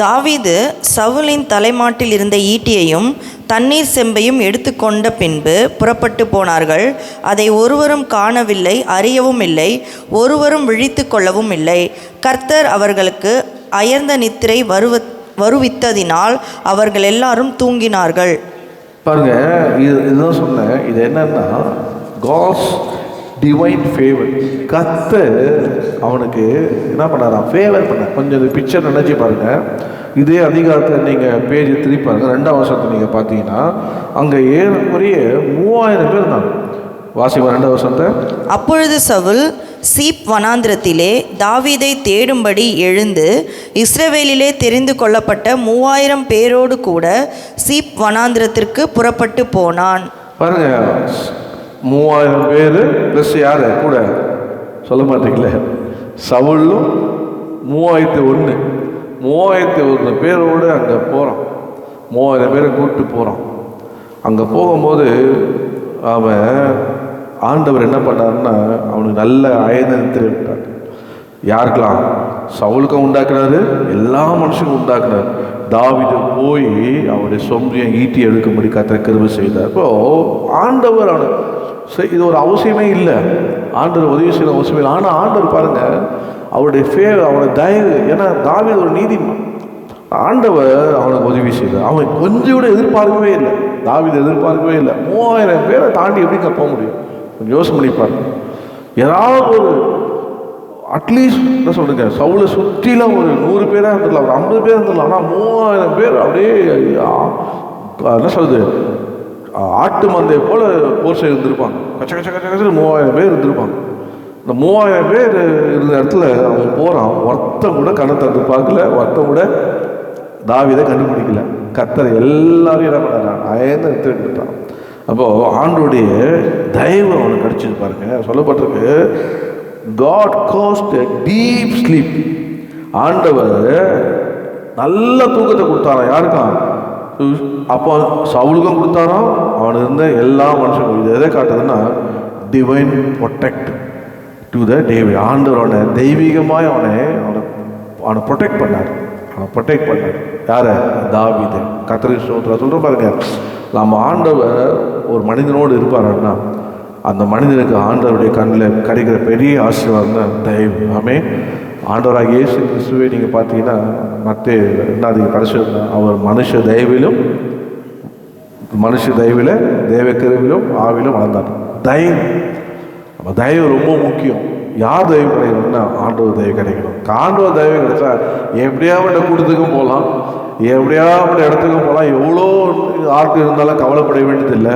தாவீது சவுலின் தலைமாட்டில் இருந்த ஈட்டியையும் தண்ணீர் செம்பையும் எடுத்துக்கொண்ட பின்பு புறப்பட்டு போனார்கள். அதை ஒருவரும் காணவில்லை, அறியவும் இல்லை, ஒருவரும் விழித்து கொள்ளவும் இல்லை. கர்த்தர் அவர்களுக்கு அயர்ந்த நித்திரை வருவித்ததினால் அவர்கள் எல்லாரும் தூங்கினார்கள். பாருங்க, இதுதான் சொன்னேன். இது என்னன்னா காட்ஸ் டிவைன் ஃபேவர். கர்த்தர் அவனுக்கு என்ன பண்ணாராம்? ஃபேவர் பண்ண. கொஞ்சம் இந்த பிக்சர் நினைச்சு பாருங்க. இதே அதிகாரத்தை நீங்கள் பேஜ் திருப்பி பாருங்க. 2ஆம் வருஷத்தை நீங்கள் பார்த்தீங்கன்னா அங்கே ஏறக்குறைய 3000 பேர் இருந்தாங்க. வாசிங்க 2ஆம் வருஷத்தை. அப்பொழுது சவுல் சீப் வனாந்திரத்திலே தாவீதை தேடும்படி எழுந்து இஸ்ரவேலிலே தெரிந்து கொள்ளப்பட்ட 3000 பேரோடு கூட சீப் வனாந்திரத்திற்கு புறப்பட்டு போனான். பாருங்க, 3000 பேர் ப்ளஸ் யார் கூட சொல்ல மாட்டீங்களே, சவுலும் 3001 பேரோடு அங்கே போகிறான். 3000 பேரை கூப்பிட்டு போகிறான். அங்கே போகும்போது அவன் ஆண்டவர் என்ன பண்ணாருன்னா அவனுக்கு நல்ல அயனத்தை விட்டார். யாருக்கெல்லாம்? சவுலுக்கும் உண்டாக்குனாரு, எல்லா மனுஷனுக்கும் உண்டாக்குனார். தாவீது போய் அவருடைய சொம்பியை ஈட்டி எடுக்கும்படி கர்த்தர் கிருபை செய்தார். இப்போ ஆண்டவர் அவனுக்கு இது ஒரு அவசியமே இல்லை, ஆண்டவர் உதவி செய்ய அவசியமே இல்லை. ஆனால் ஆண்டவர் பாருங்க அவருடைய அவனுடைய தயவு. ஏன்னா தாவீது ஒரு நீதிமான், ஆண்டவர் அவனுக்கு உதவி செய்தார். அவன் கொஞ்சம் கூட எதிர்பார்க்கவே இல்லை, தாவீது எதிர்பார்க்கவே இல்லை. 3000 பேரை தாண்டி எப்படிங்க போக முடியும்? கொஞ்சம் யோசனை பண்ணிப்பார். ஏதாவது ஒரு அட்லீஸ்ட் என்ன சொல்லுங்க, சவுளை சுற்றிலும் ஒரு 100 பேராக இருந்துடலாம், ஒரு 50 பேர் இருந்துடலாம். ஆனால் 3000 பேர் அப்படியே என்ன சொல்றது, ஆட்டு மந்தையை போல போர் செய்து இருந்திருப்பாங்க. கச்ச கச்ச கச்ச கச்ச 3000 பேர் இருந்திருப்பாங்க. இந்த 3000 பேர் இருந்த இடத்துல அவன் போகிறான். ஒருத்தன் கூட கண்ணை திறந்து பார்க்கல, ஒருத்தன் கூட தாவீதை கண்டுபிடிக்கல. கர்த்தர் எல்லாரையும் என்ன பண்ணாரான்? அயர்ந்து எடுத்துட்டான். அப்போது ஆண்டோடைய தயவு அவனுக்கு கிடச்சிது பாருங்க. சொல்லப்பட்டிருக்கு, God cast a deep sleep. ஆண்டவர் நல்ல தூக்கத்தை கொடுத்தாராம். யாருக்கான்? அப்போ சவுலுக்கும் கொடுத்தாராம், அவன் இருந்த எல்லா மனுஷனும். இது எதை காட்டுதுன்னா divine protect to the David. ஆண்டவர் அவனை தெய்வீகமாக அவனை ப்ரொடெக்ட் பண்ணார். யாரை? தாவீதை. கர்த்தருக்கு ஸ்தோத்திரம். சொல்கிறோம் பாருங்க, நம்ம ஆண்டவர் ஒரு மனிதனோடு இருப்பாருன்னா அந்த மனிதனுக்கு ஆண்டவருடைய கண்ணில் கிடைக்கிற பெரிய ஆசீர்வாதம் தான் தயவு. ஆமே. ஆண்டவராக இயேசு கிறிஸ்துவை நீங்கள் பார்த்தீங்கன்னா மற்ற என்ன அதுக்கு கடைசினா அவர் மனுஷ தயவிலும் தேவ கிருவிலும் ஆவிலும் வளர்ந்தார். தயவு, நம்ம தயவு ரொம்ப முக்கியம். யார் தயவு கிடைக்கணும்னா ஆண்டவர் தயவு கிடைக்கணும். ஆண்டவர் தயவு கிடைச்சா எப்படியாவது கூட்டத்துக்கும் போகலாம், எப்படியாவது இடத்துக்கும் போகலாம். எவ்வளோ ஆட்கள் இருந்தாலும் கவலைப்பட வேண்டியதில்லை.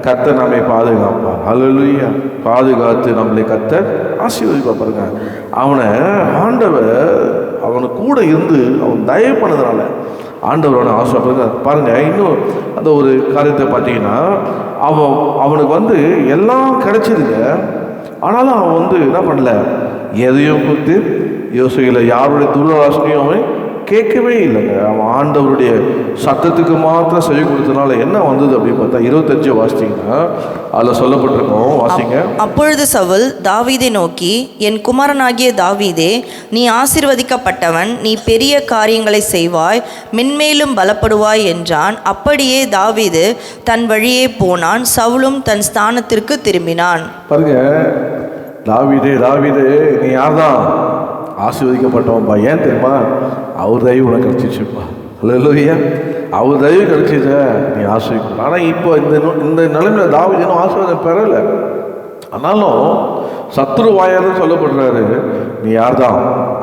கர்த்தர் நம்மை பாதுகாப்பார். அல்லேலூயா. பாதுகாத்து நம்மளை கர்த்தர் ஆசீர்வதிப்பார். பாருங்க, அவனை ஆண்டவர் அவனுக்கு கூட இருந்து அவன் தயவு பண்ணதுனால ஆண்டவரோட ஆசீர்வாதம் பாருங்க. இன்னும் அந்த ஒரு காரியத்தை பார்த்தீங்கன்னா, அவனுக்கு எல்லாம் கிடைச்சிதுங்க. ஆனாலும் அவன் என்ன பண்ணல, எதையும் கொடுத்து யோசிக்கல, யாருடைய துர்வாசனையும் அவன் கேட்கவே இல்லைங்க. அவன் ஆண்டவருடைய சத்தத்துக்கு மாத்திரம் செவி கொடுத்தனால என்ன வந்தது அப்படின்னு பார்த்தா 25 வாசிச்சிங்கன்னா அதில் சொல்லப்பட்டிருக்கோம். வாசிங்க. அப்பொழுது சவுல் தாவீதை நோக்கி, என் குமாரனாகிய தாவீதே, நீ ஆசீர்வதிக்கப்பட்டவன், நீ பெரிய காரியங்களை செய்வாய், மென்மேலும் பலப்படுவாய் என்றான். அப்படியே தாவீது தன் வழியே போனான். சவுலும் தன் ஸ்தானத்திற்கு திரும்பினான். பாருங்க, தாவீதே தாவீதே நீ யார்தான் ஆசீர்வதிக்கப்பட்டவன்பா. ஏன் தெரியுமா? அவர் தயவு உனக்கு கிடைச்சிச்சுப்பா. அல்லேலூயா. அவர் தயவு கிடைச்சிச்ச நீ ஆசீர்வதிக்க. ஆனால் இப்போ இந்த நிலைமையில் தாவீது இன்னும் ஆசீர்வாதம் பெறலை. ஆனாலும் சத்ரு வாயாலும் சொல்லப்படுறாரு, நீ யார் தான்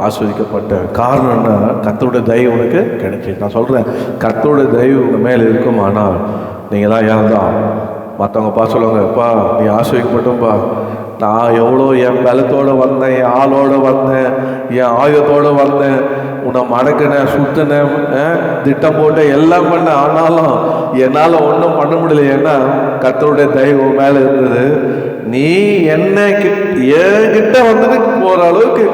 ஆஸ்வதிக்கப்பட்ட. காரணம் என்ன? கர்த்தருடைய தயவு உனக்கு கிடைச்சிது. நான் சொல்கிறேன், கர்த்தருடைய தயவு உங்கள் மேலே இருக்கும். ஆனால் நீங்கள் தான் யார் தான் மற்றவங்க சொல்லுவாங்க, அப்பா நீ ஆஸ்வதிக்கப்பட்டோம்ப்பா, நான் எவ்வளோ என் பலத்தோடு வந்தேன், என் ஆளோடு வந்தேன், என் ஆயுதத்தோடு வந்தேன், உன்னை மடக்கினேன், சுத்தினேன், திட்டம் போட்டு எல்லாம் பண்ணேன். ஆனாலும் என்னால் ஒன்றும் பண்ண முடியல. ஏன்னா கர்த்தருடைய தயவு மேலே இருந்தது. நீ என்கிட்ட போகிற அளவுக்கு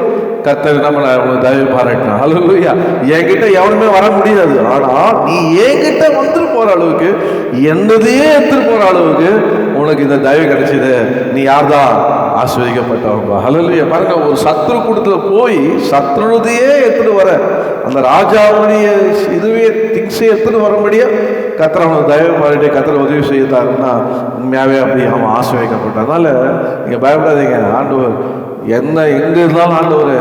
கர்த்தர் நம்ம தயவு பாராட்டினான். அல்லேலூயா. என்கிட்ட எவனுமே வர முடியாது. ஆனால் நீ என்கிட்ட வந்துட்டு போகிற அளவுக்கு, என்னதையே எடுத்துட்டு போகிற அளவுக்கு உனக்கு இந்த தயவு கிடைச்சிது. நீ யார் தான் ஆசீர்வதிக்கப்பட்டவங்க. அல்லேலூயா. பாருங்க, ஒரு சத்ரு கூட்டத்தில் போய் சத்ருதையே எடுத்துட்டு வர, அந்த ராஜாவுடைய இதுவே திங்ஸே எடுத்துட்டு வரும்படியா கர்த்தர் அவனுக்கு தயவு பாராட்டி கர்த்தர் உதவி செய்தாருன்னா உண்மையாகவே அப்படி அவன் ஆசீர்வதிக்கப்பட்டான். அதனால நீங்கள் பயப்படாதீங்க. ஆண்டவர் எங்கே இருந்தாலும் ஆண்டவர்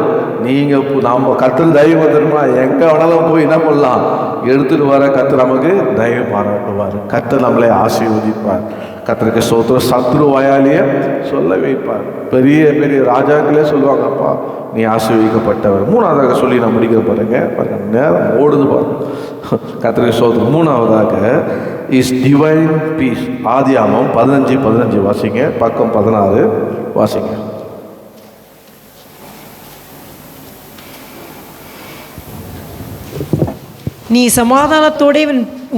நீங்கள் நம்ம கர்த்தர் தயவு வந்துருமா, எங்கே வேணாலும் போய் என்ன பண்ணலாம், எடுத்துட்டு வர கர்த்தர் நமக்கு தயவு பாராட்டுவார். கர்த்தர் நம்மளை ஆசீர்வதிப்பார். கர்த்தருக்கு ஸ்தோத்திரம். சத்ரு வாயாலேயே சொல்ல வைப்பார். பெரிய பெரிய ராஜாக்களே சொல்லுவாங்கப்பா நீ ஆசீர்வதிக்கப்பட்டவர். மூணாவதாக சொல்லி நான் முடிக்கிற பாருங்க, நேரம் ஓடுது பாருங்க. கர்த்தருக்கு ஸ்தோத்திரம். மூணாவதாக இஸ் டிவைன் பீஸ். ஆதியாகமம் 15:15 வாசிங்க, பக்கம் 16 வாசிங்க. நீ சமாதானத்தோടെ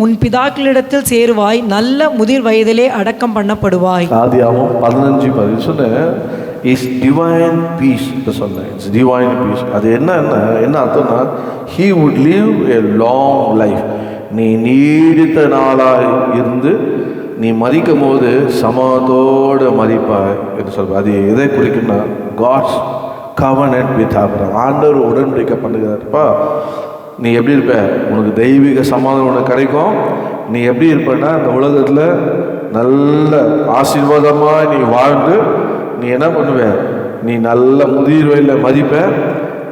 உன் பிதாக்களிடத்தில் சேருவாய், நல்ல முதிர் வயதிலே அடக்கம் பண்ணப்படுவாய். ஆதியாகமம் 15:15 சொன்ன இஸ் டிவைன் பீஸ் சொன்னேன். It's divine piece. அது என்ன அர்த்தம்னா, he would live a long life. நீ நீடித்த நாளாக இருந்து நீ மதிக்கும் போது சமாதத்தோடு மதிப்பாய் என்று சொல்வார். அது எதை குறிக்குன்னா, காட்ஸ் கவர்னன்ட் வித் ஆபிரகாம். ஆண்டவர் உடன்படிக்கை பண்ணுகிறார்ப்பா. நீ எப்படி இருப்ப, உனக்கு தெய்வீக சமாதானம் உனக்கு கிடைக்கும். நீ எப்படி இருப்பன்னா, இந்த உலகத்தில் நல்ல ஆசீர்வாதமாக நீ வாழ்ந்து நீ என்ன பண்ணுவ, நீ நல்ல முதிர் வயதில் மதிப்ப.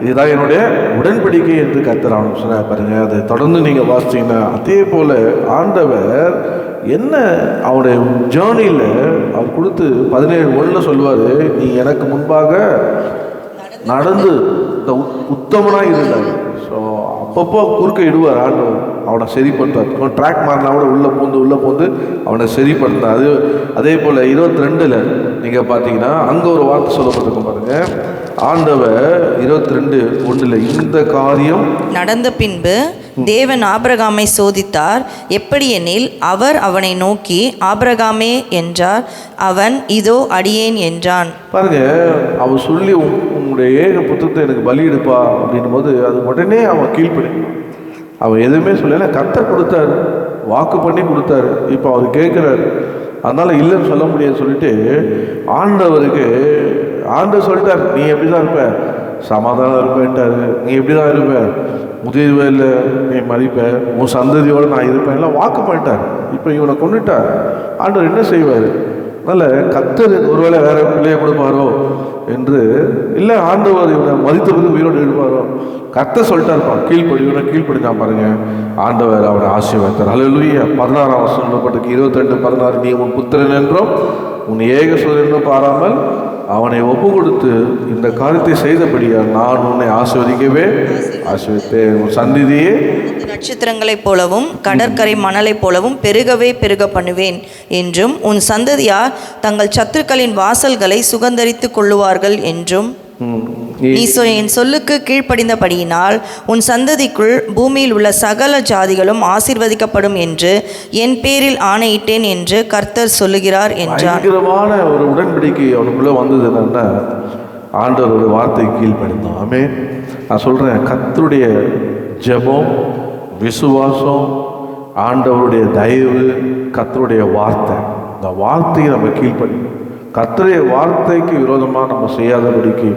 இதுதான் என்னுடைய உடன்படிக்கை என்று கர்த்தர் அவனுக்கு சொன்னார். பாருங்க, அதை தொடர்ந்து நீங்கள் வாசித்தீங்கன்னா அதே போல் ஆண்டவர் என்ன அவனுடைய ஜேர்னியில் அவர் கொடுத்து 17:1 சொல்லுவார், நீ எனக்கு முன்பாக நடந்து இந்த உத்தமனாக இருந்தார். ஸோ அப்பப்போ குறுக்க இடுவார் ஆண்டவர், அவனை சரிப்படுத்தார். ட்ராக் மாறினா கூட உள்ளே பூந்து அவனை சரிப்படுத்தினார். அதே போல் 22 நீங்கள் பார்த்தீங்கன்னா அங்கே ஒரு வார்த்தை சொல்லப்பட்டிருக்கும் பாருங்க. ஆண்டவர் 22:1 இந்த காரியம் நடந்த பின்பு தேவன் ஆபிரகாமை சோதித்தார். எப்படியெனில் அவர் அவனை நோக்கி, ஆபிரகாமே என்றார். அவன், இதோ அடியேன் என்றான். பாருங்க, அவன் சொல்லி உங்களுடைய ஏக புத்தகத்தை எனக்கு பலி எடுப்பா அப்படின்னும் போது அது உடனே அவன் கீழ்ப்படிக்கணும். அவன் எதுவுமே சொல்லலை, கர்த்தர் கொடுத்தாரு, வாக்கு பண்ணி கொடுத்தாரு. இப்போ அவர் கேட்குறாரு, அதனால் இல்லைன்னு சொல்ல முடியாது சொல்லிட்டு ஆண்டவர் சொல்லிட்டார், நீ எப்படி தான் இருப்ப, சமாதானம் இருப்பேன்ட்டாரு. நீ எப்படி தான் இருப்ப, முதிர் வயதில் நீ மதிப்ப, உன் சந்ததியோடு நான் இருப்பேன், எல்லாம் வாக்கு பண்ணிட்டார். இப்போ இவனை கொண்டுட்டார். ஆண்டவர் என்ன செய்வார்? அதனால் கர்த்தர் ஒருவேளை வேற பிள்ளையை கொடுப்பாரோ என்று இல்லை, ஆண்டவர் இவனை மதித்தபோது உயிரோடு எழுப்பாரோ. கர்த்தர் சொல்லிட்டாருப்பா, கீழ்ப்படிதான் பாருங்க, ஆண்டவர் அவனை ஆசீர்வதித்தார். அல்லேலூயா. 16 சொல்லப்பட்டிருக்கு 22:16, நீ உன் புத்திரன் என்றும் உன் ஏக சோதரன் என்றும் பாராமல் அவனை ஒப்பு கொடுத்து இந்த காரியத்தை செய்தபடியால் நான் உன்னை ஆசீர்வதிப்பேன், உன் சந்ததியே நட்சத்திரங்களைப் போலவும் கடற்கரை மணலைப் போலவும் பெருகவே பெருக பண்ணுவேன் என்றும் உன் சந்ததியார் தங்கள் சத்துருக்களின் வாசல்களை சுகந்தரித்து கொள்ளுவார்கள் என்றும் நீ என் சொல்லுக்கு கீழ்ப்படிந்தபடியினால் உன் சந்ததிக்குள் பூமியில் உள்ள சகல ஜாதிகளும் ஆசீர்வதிக்கப்படும் என்று என் பேரில் ஆணையிட்டேன் என்று கர்த்தர் சொல்லுகிறார் என்றார். பயங்கரமான ஒரு உடன்படிக்கை அவனுக்குள்ள வந்தது என்னன்னா, ஆண்டவருடைய வார்த்தைக்கு கீழ்ப்படிந்தான். ஆமென். நான் சொல்றேன், கர்த்தருடைய ஜெபம், விசுவாசம், ஆண்டவருடைய தயவு, கர்த்தருடைய வார்த்தை, இந்த வார்த்தையை நம்ம கீழ்ப்படிக்கணும். கர்த்தருடைய வார்த்தைக்கு விரோதமாக நம்ம செய்யாதபடிக்கு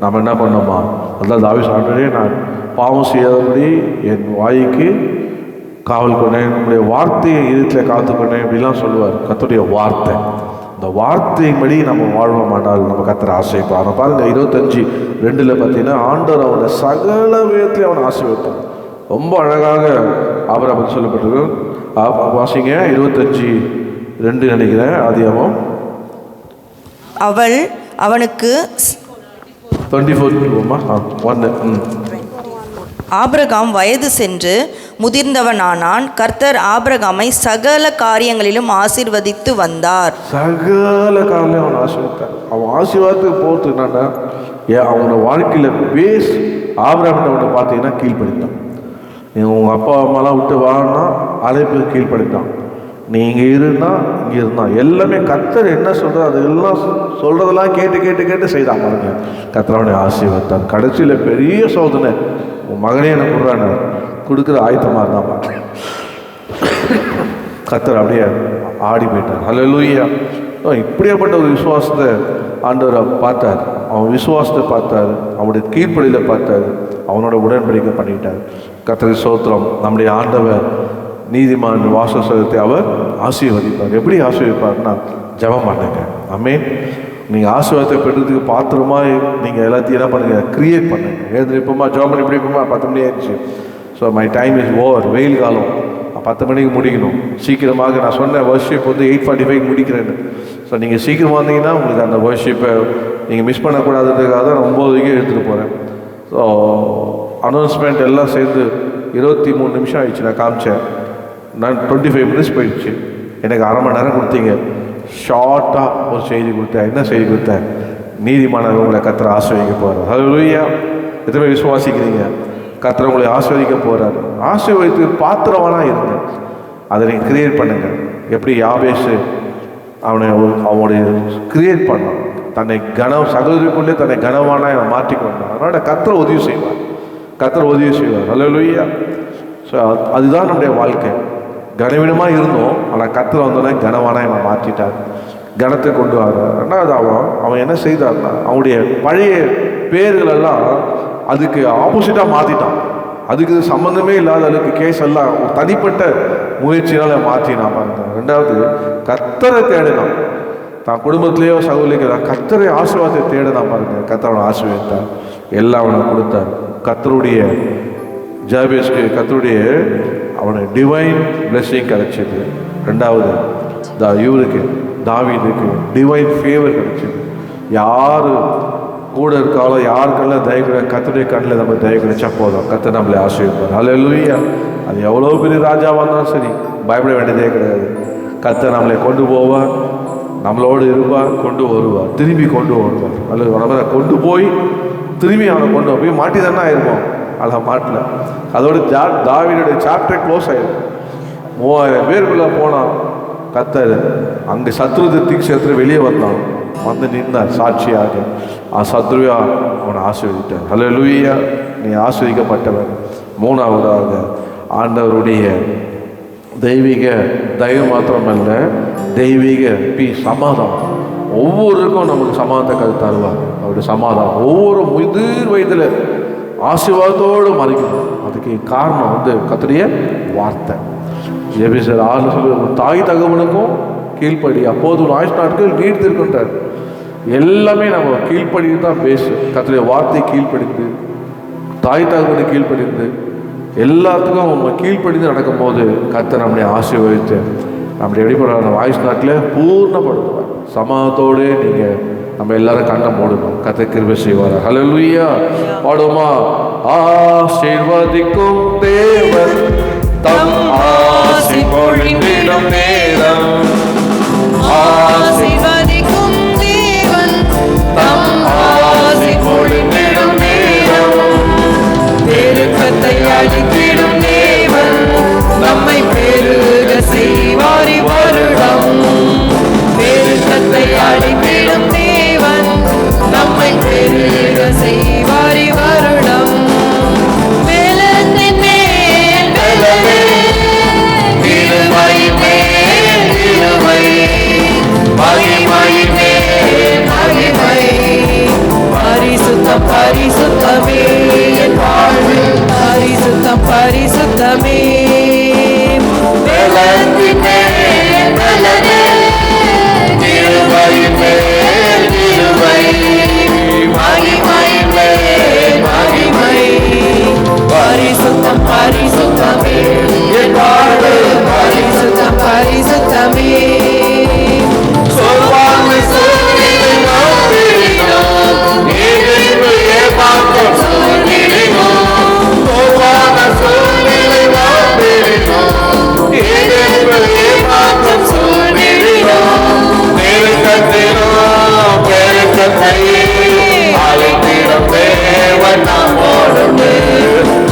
நம்ம என்ன பண்ணோமா, அதான் தாவீது ஆண்டவரே, நான் பாவம் செய்யாதபடி என் வாய்க்கு காவல் கொண்டேன், நம்முடைய வார்த்தையை இருட்டில் காத்துக்கொண்டேன் இப்படிலாம் சொல்லுவார். கர்த்தருடைய வார்த்தை, இந்த வார்த்தையின்படி நம்ம வாழ்வோமானால் நம்ம கர்த்தரை ஆசைப்பார். பாருங்க 25:2 பார்த்தீங்கன்னா, ஆண்டவர் அவனை சகல விதத்திலையும் அவனை ஆசீர்வதித்தார். ரொம்ப அழகாக அவரை பற்றி சொல்லப்பட்டிருக்கு. வாசிங்க 25:2 நினைக்கிறேன், ஆதியாகமம். அவனுக்கு 24:1. ஆபிரகாம் வயது சென்று முதிர்ந்தவனானான். கர்த்தர் ஆபிரகாமை சகல காரியங்களிலும் ஆசீர்வதித்து வந்தார். சகல காரியங்களும் அவன் ஆசீர்வதித்தார். அவன் ஆசீர்வாதத்துக்கு போகிறது என்னன்னா, அவனோட வாழ்க்கையில் பேஸ் ஆபிரகாம் பார்த்தீங்கன்னா கீழ்ப்படித்தான். நீங்கள் உங்கள் அப்பா அம்மாலாம் விட்டு வாங்கினா அழைப்பு கீழ்ப்படித்தான். நீ இங்கே இருந்தால் இங்கே இருந்தான். எல்லாமே கர்த்தர் என்ன சொல்கிறது அதெல்லாம் சொல்கிறதெல்லாம் கேட்டு கேட்டு கேட்டு செய்தான். பாருங்க, கர்த்தர் அவனை ஆசீர்வதித்தான். கடைசியில் பெரிய சோதனை, உன் மகனே எனக்கு கொடுறான கொடுக்குற ஆயத்தமாக இருந்தான். கர்த்தர் அப்படியே ஆடி போயிட்டார். ஹல்லேலூயா. இப்படியாப்பட்ட ஒரு விசுவாசத்தை ஆண்டவர் பார்த்தார். அவன் விசுவாசத்தை பார்த்தார், அவனுடைய கீழ்ப்படியில் பார்த்தார், அவனோட உடன்படிக்கை பண்ணிட்டார். கர்த்தருக்கு ஸ்தோத்திரம். நம்முடைய ஆண்டவர் நீதிமான் வாசஸ்தலத்தை அவர் ஆசீர்வதிப்பார். எப்படி ஆசீர்வதிப்பார்னா, ஜெபம் பண்ணுங்க. ஆமென். நீங்கள் ஆசீர்வாதத்தை பெற்றதுக்கு பாத்திரமா நீங்கள் எல்லாத்தையும் என்ன பண்ணுங்க, கிரியேட் பண்ணுங்க. எழுந்திருப்போமா, ஜெபம் பண்ணி இப்படி இருப்போமா, 10 மணி ஆயிடுச்சு. So my time is over. வெயில் காலம், 10 மணிக்கு முடிக்கணும். சீக்கிரமாக நான் சொன்ன வர்ஷிப் 8:45 முடிக்கிறேன்னு. ஸோ நீங்கள் சீக்கிரமாக வந்தீங்கன்னா உங்களுக்கு அந்த வர்ஷிப்பை நீங்கள் மிஸ் பண்ணக்கூடாதுன்றதுக்காக தான் நான் 9 எடுத்துகிட்டு போகிறேன். ஸோ அனௌன்ஸ்மெண்ட் எல்லாம் சேர்ந்து 23 நிமிஷம் ஆயிடுச்சு. நான் காமிச்சேன், நான் 25 மினிட்ஸ் போயிடுச்சு. எனக்கு அரை மணி நேரம் கொடுத்தீங்க. ஷார்ட்டாக ஒரு செய்தி கொடுத்தேன். என்ன செய்தி கொடுத்தேன்? நீதிமானவர் உங்களை கர்த்தர் ஆசீர்வதிக்க போகிறார். ஹல்லேலூயா. எத்தனை விசுவாசிக்கிறீங்க? கர்த்தர் உங்களை ஆசீர்வதிக்க போகிறார். ஆசீர்வதித்து பாத்திரமானா இருங்க. அதை நீங்கள் கிரியேட் பண்ணுங்க. எப்படி யாபேசு அவனுடைய கிரியேட் பண்ணான், தன்னை சகோதரிக்குள்ளே தன்னை கனவானா மாற்றிக்கொண்டான். அதனால் கர்த்தர் உதவி செய்வார். கர்த்தர் உதவி செய்வார். ஹல்லேலூயா. ஸோ அதுதான் நம்முடைய வாழ்க்கை. கனவீனமாக இருந்தோம், ஆனால் கர்த்தர் வந்தோடனே கனவானா என்னை மாற்றிட்டார், கனத்தை கொண்டு வர்றார். ரெண்டாவது அவன் என்ன செய்தார்னா, அவனுடைய பழைய பேர்களெல்லாம் அதுக்கு ஆப்போசிட்டாக மாற்றிட்டான். அதுக்கு சம்மந்தமே இல்லாத அளவுக்கு கேஸ் எல்லாம் தனிப்பட்ட முயற்சினால் மாற்றினான். பாருங்க. ரெண்டாவது கர்த்தரை தேடினான். தான் குடும்பத்திலேயோ சகோதரிக்கு கர்த்தரை ஆசீர்வாதத்தை தேடினான். பாருங்க, கர்த்தர் அவனை ஆசீர்வதித்தார், எல்லாம் அவனை கொடுத்தார். கர்த்தருடைய ஜாபேஸ்க்கு கர்த்தருடைய அவனுக்கு டிவைன் பிளெஸிங் கிடைச்சிது. ரெண்டாவது இவருக்கு தாவீதுக்கு டிவைன் ஃபேவர் கிடைச்சிது. யார் கூட இருக்காலோ, யாருக்கெல்லாம் தயவு கர்த்தருடைய கண்ணில் நம்ம தயவு கிடைச்சா போதும், கர்த்தர் நம்மளை ஆசீர்வதிப்பார். ஹல்லேலூயா. அது எவ்வளோ பெரிய ராஜாவாக இருந்தாலும் சரி, பயப்பட வேண்டியதே கிடையாது. கர்த்தர் நம்மளை கொண்டு போவார், நம்மளோடு இருப்பார், கொண்டு வருவார், திரும்பி கொண்டு வருவார். அல்லது நம்ம கொண்டு போய் திரும்பி அவனை கொண்டு போய் மாட்டி தானே ஆயிருப்போம். அதை மாட்டல. அதோட தாவீதுடைய சாப்டர் க்ளோஸ் ஆயிடும். 3000 பேருக்குள்ளே போனான். கர்த்தர் அங்கே சத்ருதத்துக்கு சேர்த்து வெளியே வந்தான், வந்து நின்றார் சாட்சியாக. சத்ருவா அவனை ஆசீர்வதித்தார். ஹல்லேலூயா. நீ ஆசீர்வதிக்கப்பட்டவன். மூணாவதாக ஆண்டவருடைய தெய்வீக தயவு மாத்திரமல்ல, தெய்வீக சமாதானம். ஒவ்வொருக்கும் நமக்கு சமாதானத்தை தருவார். அவருடைய சமாதானம் ஒவ்வொரு முதிர் வயதில் ஆசீர்வாதத்தோடு மறைக்கணும். அதுக்கு காரணம் கர்த்தருடைய வார்த்தை. எபேசியர் 6 சொல்லி, தாய் தகவனுக்கும் கீழ்ப்படி, அப்போது ஒரு ஆயுஷ் நாட்கள் நீடித்திருக்கின்றார். எல்லாமே நம்ம கீழ்ப்படி தான் பேசு. கர்த்தருடைய வார்த்தை கீழ்ப்படிந்து, தாய் தகவனை கீழ்ப்படிந்து, எல்லாத்துக்கும் நம்ம கீழ்ப்படிந்து நடக்கும்போது கர்த்தர் நம்முடைய ஆசீர்வதித்து நம்முடைய எப்படிப்பட்ட ஆயுஷ் நாட்டில் பூர்ணப்படுத்துவார். சமாதத்தோடு நீங்கள் நம்ம எல்லாரும் கண்ணை மூடணும். கர்த்தர் கிருபை செய்வார். ஹல்லேலூயா. பாடுமா? ஆசீர்வதிக்கும் தேவன் தம் ஆசி பொழிந்திடும் நேரம். ஆசீர்வதிக்கும் தேவன் தம் ஆசி பொழிந்திடும் நேரம். பெருக்கத்தை அளித்திடும் தேவன் நம்மை பெருக செய்வாரி வருடம். பெருக்கத்தை அளித்திடும் தேவன் நம்மை பெருக செய்வாரி வருடம். வெள்ளத்தின் மேல் வெள்ளமே, இருமையின் மேல் இருமை, மகிமையின் மேல் மகிமை. பரிசுத்தம் பரிசுத்தமே என் வாழ்வு, பரிசுத்தம் பரிசுத்தமே. வெள்ளத்தின் மேல் வெள்ளமே, இருமையின் மேல் இருமை, மகிமையின் மேல் மகிமை. பரிசுத்தம் பரிசுத்தமே என் வாழ்வு, பரிசுத்தம் பரிசுத்தமே. சொல்வாமை சூழ்நிலை நம்பினோம், எதிர்ப்பு ஏமாற்றம் சூழ்நிலைனோம். சொல்வாம சூழ்நிலை நம்பினோம், எதிர்ப்பு ஏமாற்றம் சூழ்நிலைனோம். பெருக்கத்தினோம் பெருக்கத்தையே அழைத்திடும் தேவன் நம்மோடுண்டு.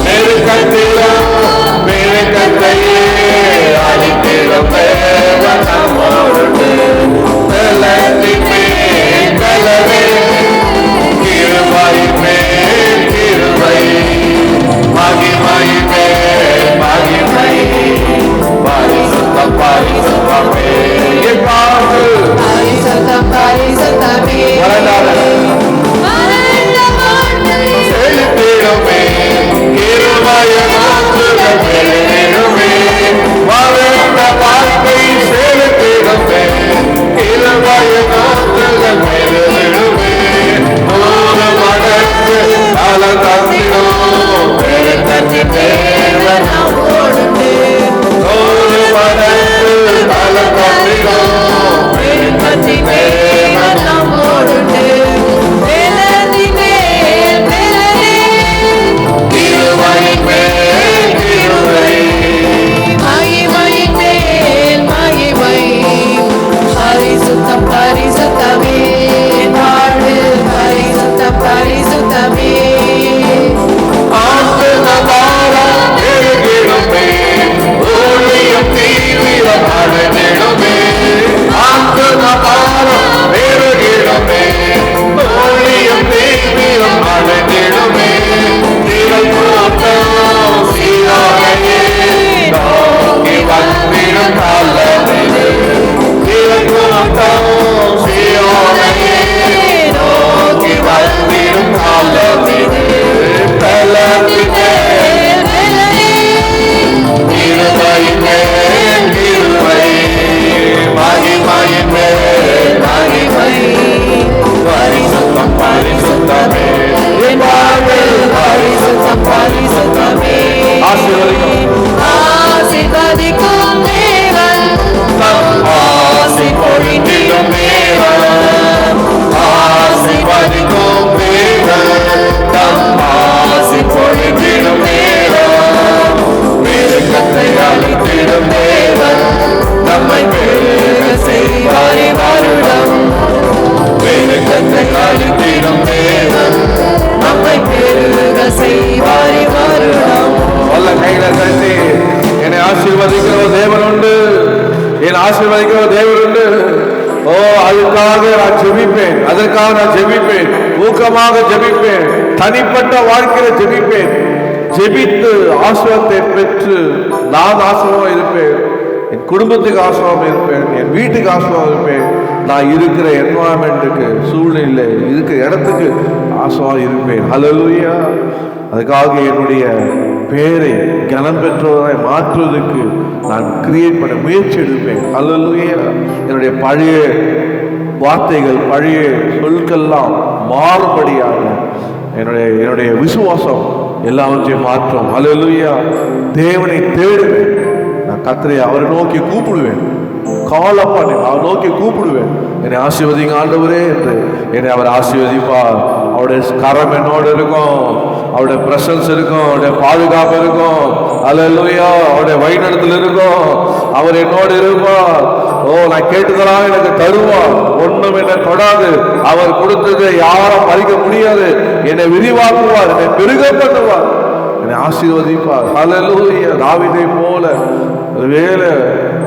பெருக்கத்தினோம் பெருக்கத்தையே அழைத்திடும் தேவன் நம்மோடுண்டு. வெள்ளத்தின் மேல் வெள்ளமே, கிருபையின் மேல் கிருபை, மகிமையின் மேல் மகிமை. பரிசுத்தம் பரிசுத்தமே என் வாழ்வு, பரிசுத்தம் பரிசுத்தமே. செலுத்திடுமே கிருபையின் ஆற்றுதல் பெருகிடுமே. வளர்ந்த வாழ்க்கை செலுத்திடுமே கிருபையின் ஆற்றுதல் பெருகிடுமே. 100 மடங்கு பலன் தந்திடும் பெருக்கத்தின் தேவன் நம்மோடுண்டு. 100 மடங்கு பலன் தந்திடும் பெருக்கத்தின் தேவன் நம்மோடுண்டு. வெள்ளத்தின் மேல் வெள்ளமே, கிருபையின் மேல் கிருபை, மகிமையின் மேல் மகிமை. பரிசுத்தம் பரிசுத்தமே என் வாழ்வு, பரிசுத்தம் பரிசுத்தமே. ஆத்துமபாரம் பெருகிடுமே, ஊழியம் தீவிரம் அடைந்திடுமே. ஆத்துமபாரம் பெருகிடுமே, ஊழியம் தீவிரம் அடைந்திடுமே. திரள்கூட்டம் சீயோனையே நோக்கி வந்திடும் காலமிது. திரள்கூட்டம் சீயோனையே நோக்கி வந்திடும் காலமிது. வெள்ளத்தின் மேல் வெள்ளமே, கிருபையின் மேல் கிருபை, மகிமையின் மேல் மகிமை. பரிசுத்தம் பரிசுத்தமே என் வாழ்வு, பரிசுத்தம் பரிசுத்தமே. ஆசீர்வதிக்கும் தேவன் தம் ஆசி பொழிந்திடும் நேரம். ஆசீர்வதிக்கும் தேவன் தம் ஆசி பொழிந்திடும் நேரம். பெருக்கத்தை அளித்திடும் தேவன் நம்மை பெருக செய்வாரி வருடம். பெருக்கத்தை அளித்திடும் தேவன் நம்மை பெருக செய்வாரி வருடம். வல்ல கையில தட்டி என்னை ஆசீர்வதிக்கிற ஒரு தேவன் உண்டு, என் ஆசீர்வதிக்கிற ஒரு தேவன் உண்டு. ஓ, அதுக்காக நான் ஜெபிப்பேன், அதற்காக நான் ஜெபிப்பேன், ஊக்கமாக ஜெபிப்பேன், தனிப்பட்ட வாழ்க்கையில ஜெபிப்பேன். ஜெபித்து ஆசீர்வாதத்தை பெற்று நான் ஆசீர்வாதம் இருப்பேன், என் குடும்பத்துக்கு ஆசீர்வாதம் இருப்பேன், என் வீட்டுக்கு ஆசீர்வாதம் இருப்பேன். நான் இருக்கிற என்வாயன்மெண்ட்டுக்கு, சூழ்நிலை இருக்கிற இடத்துக்கு ஆசீர்வாதம் இருப்பேன். ஹல்லேலூயா. அதுக்காக என்னுடைய பேரை கனம் பெற்றவராய் மாற்றுவதற்கு நான் கிரியேட் பண்ண முயற்சி எடுப்பேன். ஹல்லேலூயா. என்னுடைய பழைய வார்த்தைகள், பழைய சொற்கள்லாம் மாறுபடியாக என்னுடைய விசுவாசம் எல்லாவற்றையும் மாற்றும். ஹல்லேலூயா. தேவனை தேடுவேன், நான் கர்த்தரை அவரை நோக்கி கூப்பிடுவேன். காலப்பா நான் நோக்கி கூப்பிடுவேன், என்னை ஆசீர்வதிங்க ஆண்டவரே என்று என்னை அவர் ஆசீர்வதிப்பார். அவருடைய கரம் என்னோடு இருக்கும், அவருடைய பிரசன்ஸ் இருக்கும், அவருடைய பாதுகாப்பு இருக்கும். அல்லேலூயா. அவருடைய வழிநடத்தல் இருக்கும், அவர் என்னோடு இருப்பார். ஓ, நான் கேட்டுதெல்லாம் எனக்கு தருவார், ஒன்றும் என்னை தொடாது. அவர் கொடுத்தது யாரும் பறிக்க முடியாது. என்னை விரிவாக்குவார், என்னை பெருக பண்ணுவார், என்னை ஆசீர்வதிப்பார். அல்லேலூயா. தாவீதை போல வேலை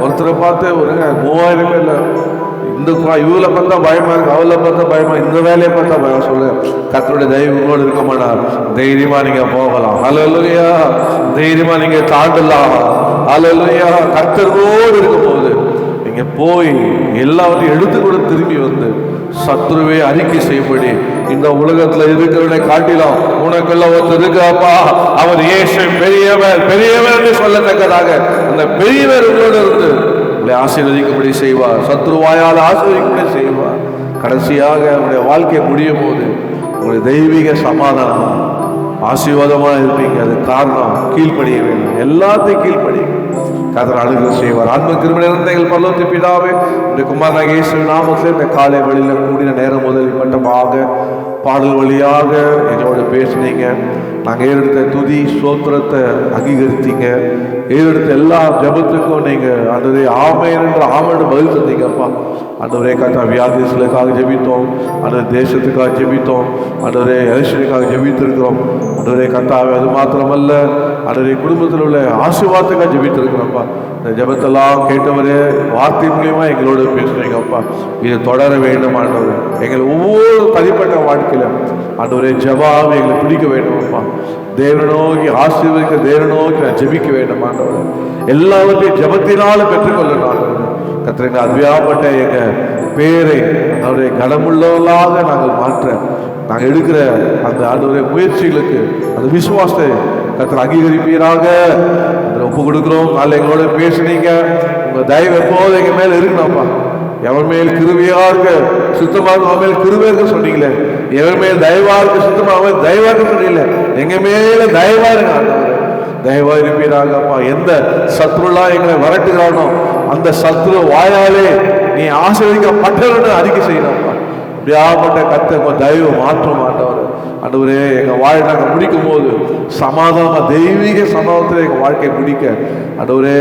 ஒருத்தரை பார்த்து ஒரு 3000 பேர்ல இந்த இவளை பார்த்தா பயமா இருக்கு, அவளை பார்த்தா பயமா, இந்த வேலையை பார்த்தா பயம். சொல்ல கர்த்தருடைய தெய்வங்களோடு இருக்க மாட்டார். தைரியமா நீங்க போகலாம். அல்லேலூயா. தைரியமா நீங்க தாண்டலாம். அல்லேலூயா. கர்த்தரோடு இருக்கும் போது நீங்க போய் எல்லாவற்றையும் எடுத்துக்கூட திரும்பி வந்து சத்ருவே அறிக்கை செய்யப்படி, இந்த உலகத்துல இருக்கிறவனை காட்டிலும் உனக்குள்ள ஒருத்தர் இருக்கப்பா, அவர் இயேசு பெரியவர் பெரியவர் என்று சொல்லத்தக்கதாக அந்த பெரியவர் உங்களோடு இருந்து உங்களை ஆசீர்வதிக்கும்படி செய்வார். சத்ருவாயால் ஆசீர்வதிக்கும்படி செய்வார். கடைசியாக உங்களுடைய வாழ்க்கை முடியும் போது உங்களுடைய தெய்வீக சமாதானம் ஆசீர்வாதமா இருப்பீங்க. அது காரணம் கீழ்ப்படிய வேண்டும், எல்லாத்தையும் கீழ்ப்படிய கர்த்தர் அனுகிரகம் செய்வார். ஆன்ம கிருபை நிறைந்த எங்கள் பரலோகத்தின் பிதாவே, இந்த குமாரனாகிய இயேசுவின் நாமத்தில் இந்த காலை வழியில் கூடின நேரம் முதல் மட்டமாக பாடல் வழியாக எங்களோட பேசுனீங்க. நாங்கள் ஏறெடுத்த துதி ஸ்தோத்திரத்தை அங்கீகரித்தீங்க. ஏறெடுத்த எல்லா ஜபத்துக்கும் நீங்கள் ஆண்டவரே ஆமென் என்ற ஆமென் பதில் தந்தீங்கப்பா. ஆண்டவரே கர்த்தா வியாதிகளுக்காக ஜெபித்தோம், ஆண்டவரே தேசத்துக்காக ஜெபித்தோம், ஆண்டவரே எலெக்ஷனுக்காக ஜெபித்திருக்கிறோம். ஆண்டவரே கர்த்தாவே அது மாத்திரமல்ல, ஆண்டவரே குடும்பத்தில் உள்ள ஆசீர்வாதத்துக்காக ஜெபித்திருக்கிறோம்ப்பா. இந்த ஜெபத்தெல்லாம் கேட்டவரே வார்த்தை மூலியமா எங்களோட பேசுறீங்கப்பா. இது தொடர வேண்டும் ஆண்டவரே. எங்கள் ஒவ்வொரு தனிப்பட்ட வாழ்க்கையில ஆண்டவரே ஜெபம் எங்களை பிடிக்க வேண்டும்ப்பா. தேவனை நோக்கி ஆசீர்வதிக்க, தேவனை நோக்கி நான் ஜெபிக்க வேண்டும் ஆண்டவரே. எல்லாவற்றையும் ஜெபத்தினால பெற்றுக்கொள்ளணும் ஆண்டவரே. கர்த்தரே அதுவியாப்பட்ட எங்க பேரை அவருடைய கடமுள்ளவர்களாக நாங்கள் மாற்ற நாங்கள் எடுக்கிற அந்த ஆண்டவருடைய முயற்சிகளுக்கு அந்த விசுவாசத்தை கர்த்தர் அங்கீகரிப்பீராக ஒப்பு கொடுக்கிறோம். நாளை எங்களோட பேசுனீங்க, உங்க தயவு எப்போது எங்க மேல இருக்கணும்ப்பா. எவன் மேல் கிருபையா இருக்க சுத்தமாக அவன் மேல் கிருபையா இருக்க சொன்னீங்களே, எவன் மேல் தயவா இருக்க சுத்தமாக தயவா இருக்க சொன்னீங்களே, எங்க மேல தயவா இருக்க ஆண்டவரே. தயவா இருப்பீராகப்பா. எந்த சத்ருலாம் எங்களை வரட்டுகிறானோ அந்த சத்ரு வாயாலே நீ ஆசீர்வதிக்கப்பட்டவன்னு அறிக்கை செய்யணும்ப்பா. அப்படியாப்பட்ட கர்த்தர் தயவு மாற்ற மாட்டவர் ஆண்டவரே. எங்க வாழ்க்கை நாங்கள் முடிக்கும் போது சமாதானமா தெய்வீக சமாதானத்தில் எங்க வாழ்க்கையை முடிக்க ஆண்டவரே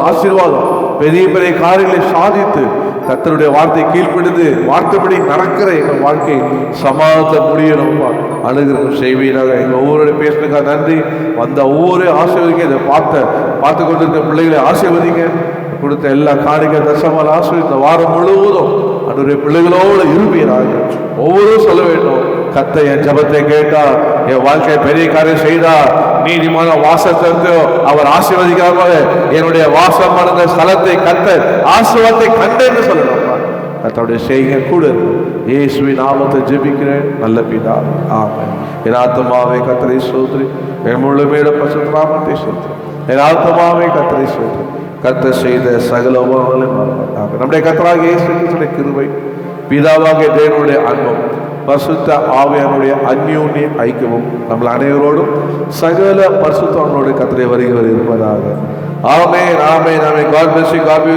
ஆசீர்வாதம் பெரிய பெரிய காரியங்களை சாதித்து கர்த்தருடைய வார்த்தை கீழ்ப்படுது வார்த்தைப்படி நடக்கிற எங்க வாழ்க்கை சமாதானத்தை முடியணும்ப்பா. அனுகிரகம் செய்வீராக. எங்க ஒவ்வொரு பேசுறதுக்காக நன்றி. வந்த ஒவ்வொரு ஆசீர்வதிங்க, இதை பார்த்து கொண்டிருக்கிற பிள்ளைகளை ஆசீர்வதிங்க. கொடுத்த எல்லா காணிக்க தசமால் ஆசீர்வதித்த வாரம் முழுவதும் அன்றைய பிள்ளைகளோடு இருப்பீராக. ஒவ்வொரு சொல்ல வேண்டும், கர்த்தர் என் ஜபத்தை கேட்டார், என் வாழ்க்கை பெரிய காரியம் செய்தார், நீதிமான வாசத்திற்கு அவர் ஆசீர்வதிக்காமல் என்னுடைய வாசம் நடந்த ஸ்தலத்தை கர்த்தர் ஆசீர்வாதத்தை கண்டேன்னு சொல்லணும். கர்த்தருடைய செய்கை கூட இயேசுவின் நாமத்தை ஜெபிக்கிறேன் நல்ல பிதா, ஆமென். என் ஆத்துமாவே கர்த்தரை ஸ்தோத்திரி, என் முழுமையோட பரிசுத்த நாமத்தை ஸ்தோத்திரி. என் ஆத்துமாவே கர்த்தரை ஸ்தோத்திரி, கர்த்தர் செய்த சகல உபகாரங்களையும் மறவாதே. நம்முடைய கர்த்தராகிய இயேசு கிறிஸ்துவின் கிருபை, பிதாவாகிய தேவனுடைய அன்பும், பரிசுத்த ஆவியானுடைய அந்யோன்ய ஐக்கியமும் நம்ம அனைவரோடும் சகல பரிசுத்தங்களோடு கர்த்தருடைய வருகை இருப்பதாக. ஆமென், ஆமென், ஆமென். God bless you. God bless you.